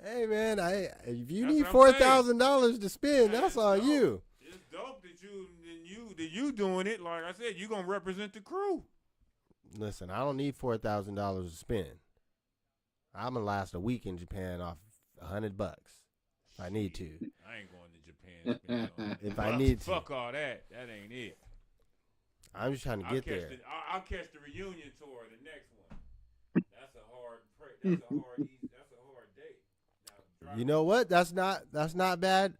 Hey man, if you need $4,000 to spend, that's on dope. you. It's dope that you doing it. Like I said, you gonna represent the crew. Listen, I don't need $4,000 to spend. I'm gonna last a week in Japan off $100 if I need to. I ain't going to Japan. If I need to. Fuck all that. That ain't it. I'm just trying to get there. I'll catch the reunion tour, the next one. That's a hard date. Now, you know what? That's not bad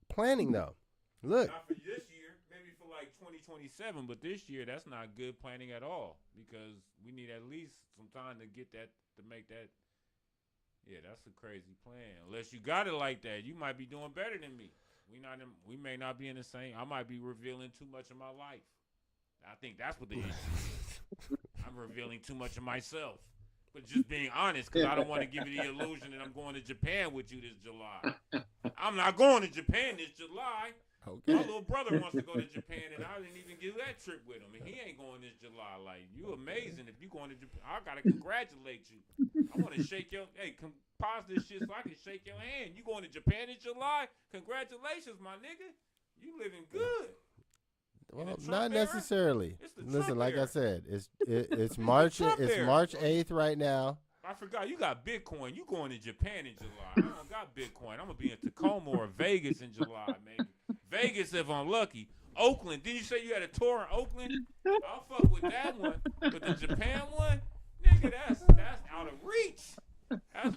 planning though. Look. Not for this year, maybe for like 2027, but this year that's not good planning at all because we need at least some time to get that to make that. Yeah, that's a crazy plan. Unless you got it like that, you might be doing better than me. We may not be in the same. I might be revealing too much of my life. I think that's what the issue is. I'm revealing too much of myself. But just being honest, because I don't want to give you the illusion that I'm going to Japan with you this July. I'm not going to Japan this July. Okay. My little brother wants to go to Japan, and I didn't even do that trip with him. And he ain't going this July. Like, you amazing if you going to Japan. I got to congratulate you. I want to shake your, pause this shit so I can shake your hand. You going to Japan in July? Congratulations, my nigga. You living good. Well, not necessarily. Listen, like I said, it's March. It's March 8th right now. I forgot. You got Bitcoin. You going to Japan in July. I don't got Bitcoin. I'm going to be in Tacoma or Vegas in July, maybe. Vegas if I'm lucky. Oakland. Didn't you say you had a tour in Oakland? I'll fuck with that one. But the Japan one, nigga, that's out of reach. That's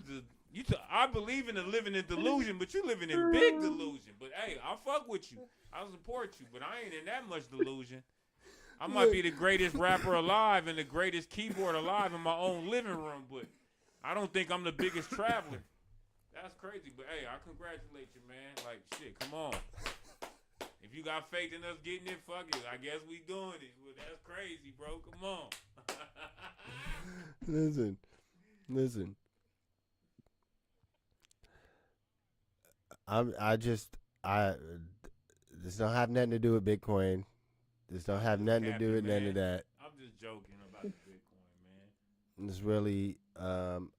I believe in the living in delusion, but you living in big delusion. But hey, I'll fuck with you. I'll support you, but I ain't in that much delusion. I might be the greatest rapper alive and the greatest keyboard alive in my own living room, but I don't think I'm the biggest traveler. That's crazy. But hey, I congratulate you, man. Like shit, come on. If you got faith in us getting it, fuck it. I guess we doing it. Well, that's crazy, bro. Come on. Listen. This don't have nothing to do with Bitcoin. This don't have nothing to do with none of that. I'm just joking about the Bitcoin, man. It's really, I'm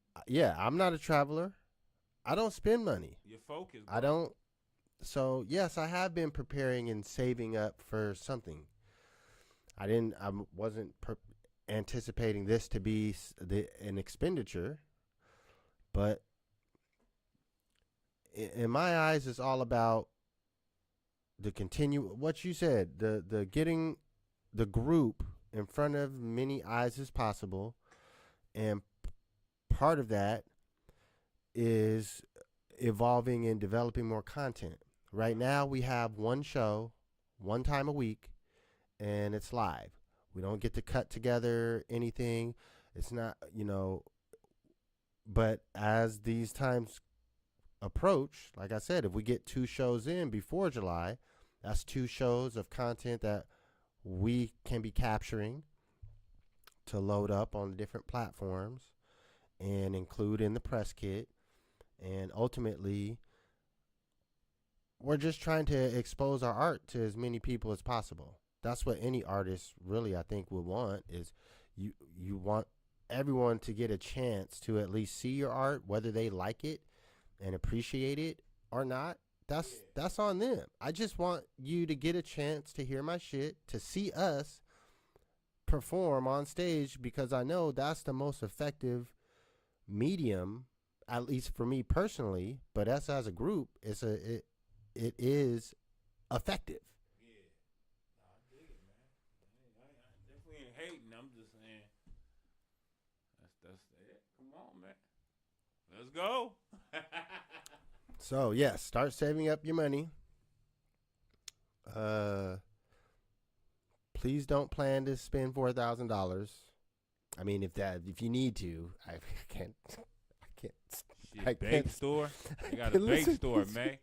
not a traveler. I don't spend money. Your focus. Bro. I don't. So yes, I have been preparing and saving up for something. I wasn't anticipating this to be an expenditure, but in my eyes, it's all about what you said, the getting the group in front of many eyes as possible, and part of that is evolving and developing more content. Right now, we have one show, one time a week, and it's live. We don't get to cut together anything. It's not, but as these times approach, like I said, if we get 2 shows in before July, that's 2 shows of content that we can be capturing to load up on different platforms and include in the press kit. And ultimately, we're just trying to expose our art to as many people as possible. That's what any artist really, I think, would want, is you want everyone to get a chance to at least see your art, whether they like it and appreciate it or not. That's on them. I just want you to get a chance to hear my shit, to see us perform on stage, because I know that's the most effective medium, at least for me personally, but us as a group, it is effective. Yeah. I dig it, man. I definitely ain't hating. I'm just saying that's it. Come on, man. Let's go. So yes, start saving up your money. Please don't plan to spend $4,000. I mean, if you need to, I can't. Shit, bake store. You got a bake store, man.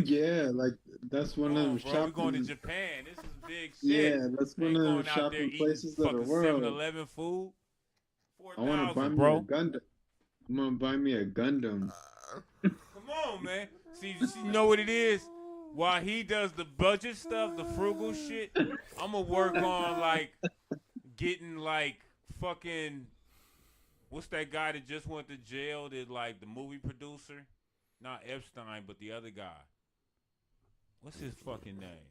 Yeah, like that's one of them shopping. We're going to Japan. This is big shit. Yeah, that's one of them shopping places of the world. 7-Eleven food. I want to buy me a Gundam. I'm gonna buy me a Gundam. Come on, man. See, you know what it is? While he does the budget stuff, the frugal shit, I'm gonna work on like getting like fucking. What's that guy that just went to jail? That like the movie producer, not Epstein, but the other guy. What's his fucking name?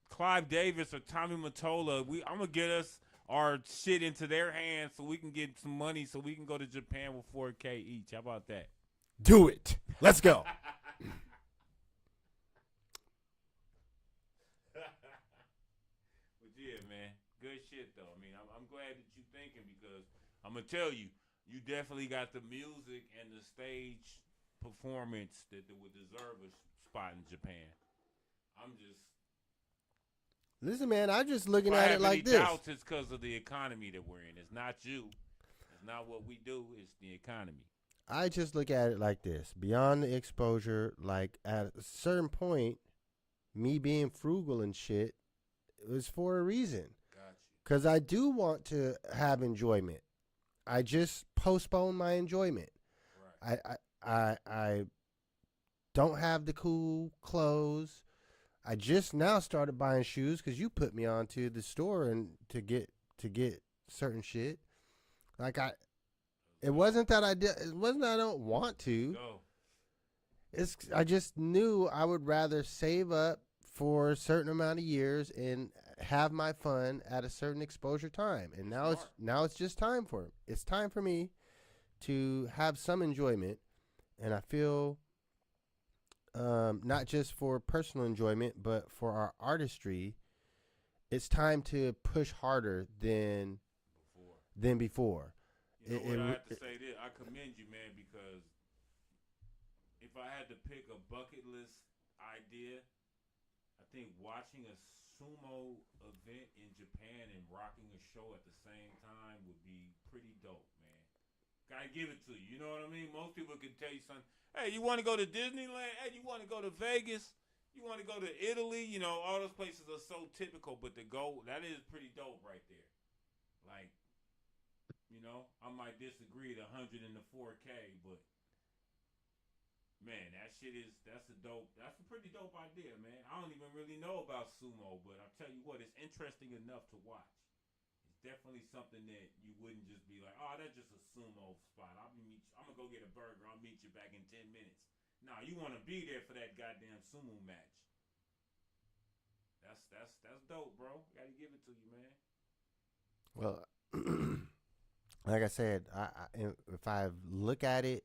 Clive Davis or Tommy Mottola. I'm gonna get us our shit into their hands so we can get some money so we can go to Japan with $4K each. How about that? Do it. Let's go. But yeah, man, good shit though. I mean, I'm glad that you're thinking, because I'm gonna tell you, you definitely got the music and the stage performance that would deserve a spot in Japan. I'm just. Listen, man, I'm just looking at it like this. Doubts, it's because of the economy that we're in. It's not you. It's not what we do. It's the economy. I just look at it like this. Beyond the exposure, like at a certain point, me being frugal and shit, it was for a reason. Gotcha. Because I do want to have enjoyment. I just postpone my enjoyment. Right. I don't have the cool clothes. I just now started buying shoes because you put me on to the store and to get certain shit. Like it wasn't that I did. It wasn't that I don't want to. Go. I just knew I would rather save up for a certain amount of years and have my fun at a certain exposure time. And now it's just time for it's time for me to have some enjoyment. And I feel not just for personal enjoyment, but for our artistry, it's time to push harder than before. You know what, I have to say this. I commend you, man, because if I had to pick a bucket list idea, I think watching a sumo event in Japan and rocking a show at the same time would be pretty dope, man. Gotta give it to you. You know what I mean? Most people can tell you something. Hey, you want to go to Disneyland? Hey, you want to go to Vegas? You want to go to Italy? You know, all those places are so typical, but to go, that is pretty dope right there. Like, you know, I might disagree the 100 and the 4K, but man, that's a pretty dope idea, man. I don't even really know about sumo, but I'll tell you what, it's interesting enough to watch. It's definitely something that you wouldn't just be like, oh, that's just a sumo spot. I'm gonna go get a burger. I'll meet you back in 10 minutes. Nah, you want to be there for that goddamn sumo match. That's dope, bro. Gotta give it to you, man. Well, like I said, if I look at it,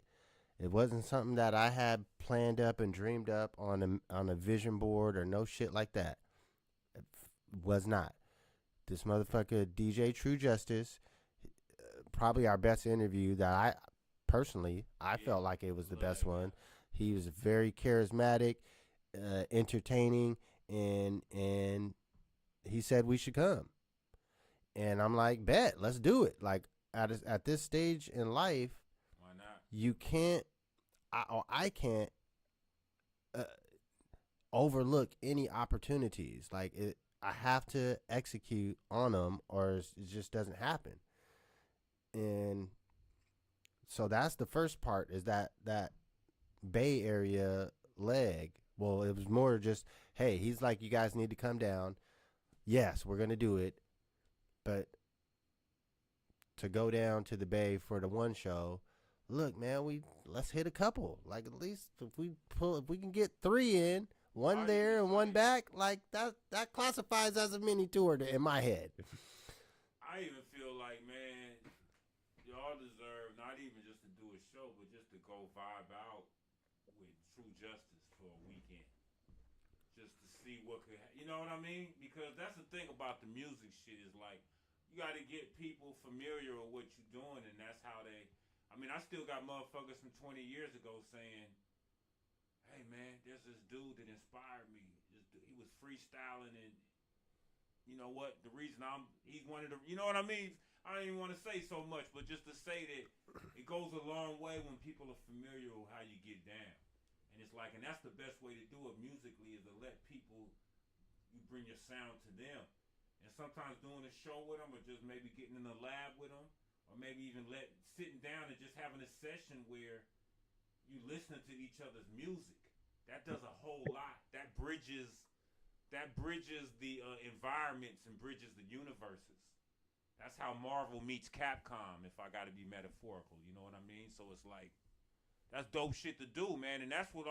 it wasn't something that I had planned up and dreamed up on a vision board or no shit like that. It was not. This motherfucker, DJ True Justice, probably our best interview that I felt like it was the best one. He was very charismatic, entertaining, and he said we should come. And I'm like, bet, let's do it. Like at this stage in life, why not? You can't, I can't overlook any opportunities. Like I have to execute on them, or it just doesn't happen. And so that's the first part, is that Bay Area leg. Well, it was more just, hey, he's like, you guys need to come down. Yes, we're gonna do it, but to go down to the Bay for the one show, look, man, let's hit a couple. Like, at least if we can get 3 in, one there and one back, like that classifies as a mini tour in my head. I even feel like, man, y'all deserve not even just to do a show, but just to go vibe out with True Justice for a weekend. Just to see what could you know what I mean? Because that's the thing about the music shit, is like, you got to get people familiar with what you're doing, and that's how they. I mean, I still got motherfuckers from 20 years ago saying, hey, man, there's this dude that inspired me. He was freestyling, and you know what? The reason he's one of the, you know what I mean? I don't even want to say so much, but just to say that it goes a long way when people are familiar with how you get down. And it's like, and that's the best way to do it musically, is to let people, you bring your sound to them. And sometimes doing a show with them, or just maybe getting in the lab with them, or maybe even sitting down and just having a session where you listening to each other's music. That does a whole lot. That bridges the environments and bridges the universes. That's how Marvel meets Capcom, if I got to be metaphorical. You know what I mean? So it's like, that's dope shit to do, man. And that's what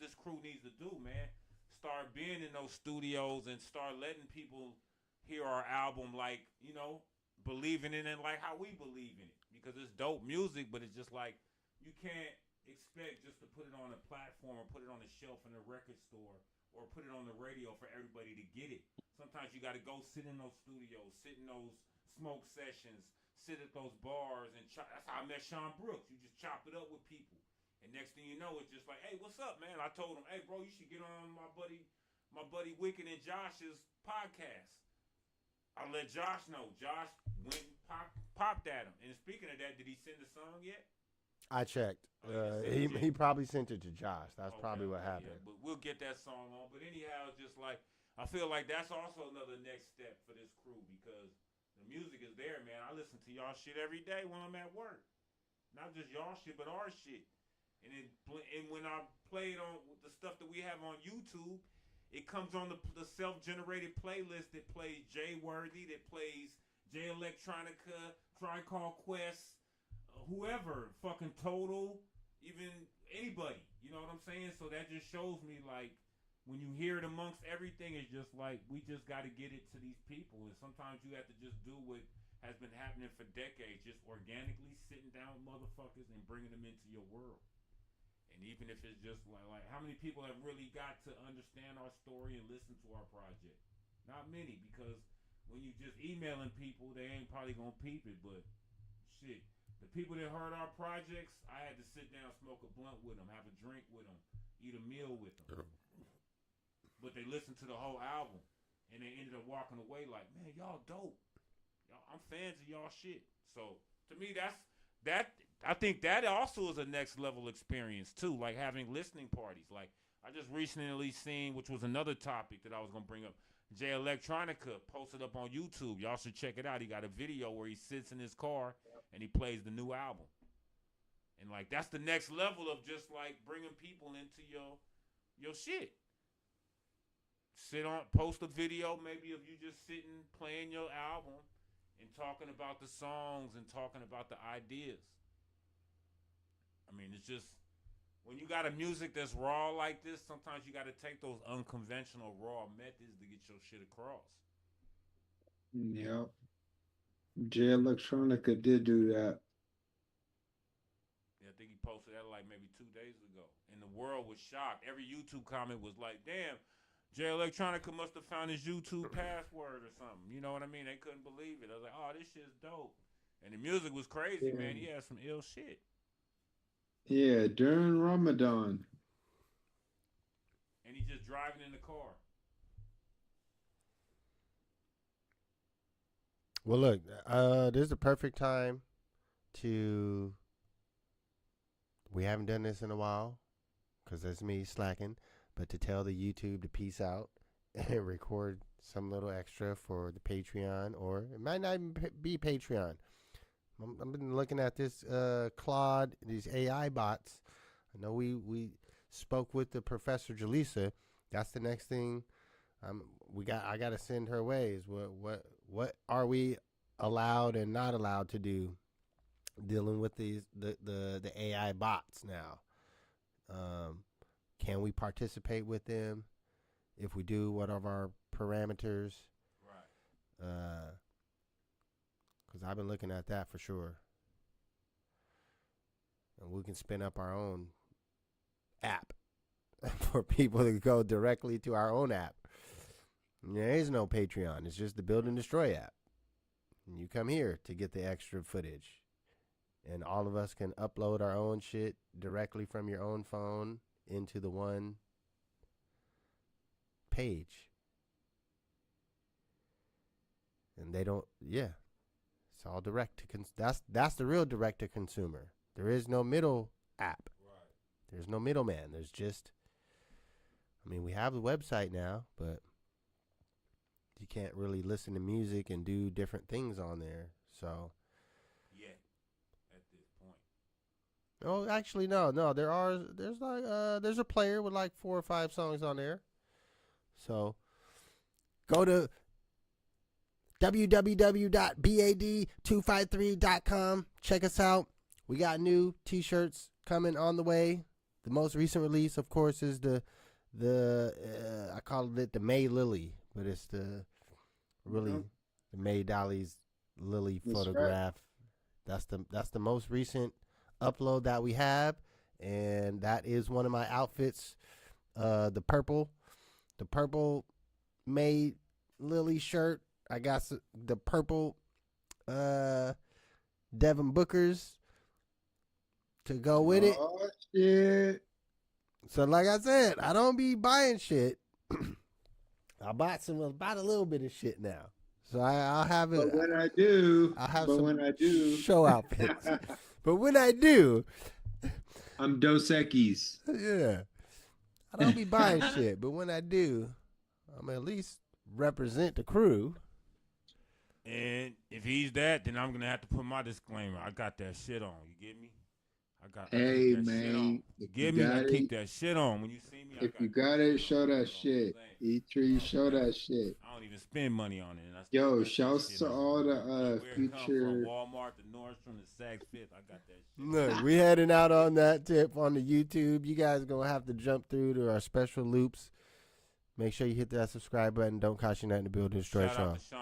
this crew needs to do, man. Start being in those studios and start letting people hear our album, like, you know, believing in it like how we believe in it. Because it's dope music, but it's just like, you can't expect just to put it on a platform or put it on a shelf in a record store or put it on the radio for everybody to get it. Sometimes you got to go sit in those studios, sit in those smoke sessions, sit at those bars, and that's how I met Sean Brooks. You just chop it up with people. And next thing you know, it's just like, hey, what's up, man? I told him, hey, bro, you should get on my buddy Wicked and Josh's podcast. I let Josh know. Josh went and popped at him. And speaking of that, did he send the song yet? I checked. He probably sent it to Josh. That's probably what happened. Yeah, but we'll get that song on. But anyhow, it's just like, I feel like that's also another next step for this crew, because the music is there, man. I listen to y'all shit every day when I'm at work. Not just y'all shit, but our shit. And when I play it on the stuff that we have on YouTube, it comes on the self-generated playlist that plays Jay Worthy, that plays Jay Electronica, Tricall Quest, whoever, fucking Total, even anybody. You know what I'm saying? So that just shows me, like, when you hear it amongst everything, it's just like we just got to get it to these people, and sometimes you have to just do what has been happening for decades, just organically sitting down with motherfuckers and bringing them into your world. And even if it's just like how many people have really got to understand our story and listen to our project? Not many, because when you just emailing people, they ain't probably gonna peep it. But shit, the people that heard our projects, I had to sit down, smoke a blunt with them, have a drink with them, eat a meal with them. But they listened to the whole album, and they ended up walking away like, man, y'all dope. I'm fans of y'all shit. So to me, that I think that also is a next level experience too, like having listening parties. Like I just recently seen, which was another topic that I was gonna bring up. Jay Electronica posted up on YouTube. Y'all should check it out. He got a video where he sits in his car and he plays the new album. And like that's the next level of just like bringing people into your shit. Post a video maybe of you just sitting playing your album and talking about the songs and talking about the ideas. I mean, it's just when you got a music that's raw like this, sometimes you got to take those unconventional raw methods to get your shit across. Yep. Jay Electronica did do that. Yeah, I think he posted that like maybe 2 days ago. And the world was shocked. Every YouTube comment was like, damn, Jay Electronica must have found his YouTube password or something. You know what I mean? They couldn't believe it. I was like, oh, this shit's dope. And the music was crazy, Yeah. man. He had some ill shit. Yeah, during Ramadan. And he just driving in the car. Well, look, this is the perfect time to. We haven't done this in a while because that's me slacking, but to tell the YouTube to peace out and record some little extra for the Patreon, or it might not even be Patreon. I've been looking at this Claude, these AI bots. I know we spoke with the Professor Jaleesa. That's the next thing. I got to send her ways. What are we allowed and not allowed to do dealing with the AI bots now? Can we participate with them? If we do, what are our parameters? Right. Because I've been looking at that for sure. And we can spin up our own app for people to go directly to our own app. There is no Patreon. It's just the Build and Destroy app. And you come here to get the extra footage. And all of us can upload our own shit directly from your own phone into the one page. And they don't, yeah. It's all direct to that's the real direct to consumer. There is no middle app. Right. There's no middleman. There's just, I mean, we have the website now, but you can't really listen to music and do different things on there. So, yeah, at this point. Oh, actually, no. There's a player with like 4 or 5 songs on there. So, go to www.BLDNDSTRY.com. Check us out. We got new t-shirts coming on the way. The most recent release, of course, is the I call it the May Lily, but it's the May Dolly's Lily photograph. Right. That's the most recent upload that we have, and that is one of my outfits. The purple May Lily shirt. I got the purple Devin Bookers to go with it. Oh, shit. So like I said, I don't be buying shit. I bought a little bit of shit now. So I'll have it. But when I do, show outfits. But when I do, I'm Dos Equis. Yeah. I don't be buying shit, but when I do, I'm at least represent the crew. And if he's that, then I'm gonna have to put my disclaimer. I got that shit on. You get me? I hey that man, shit on. You get me? I keep that shit on. When you see me, if you got it, show that shit. E3, show that shit. I don't even spend money on it. Yo, shouts to all the future from Walmart to Nordstrom to Saks Fifth. I got that shit. Look, we heading out on that tip on the YouTube. You guys gonna have to jump through to our special loops Make sure you hit that subscribe button. Don't cost you nothing to build and destroy Shout out Sean. to Sean.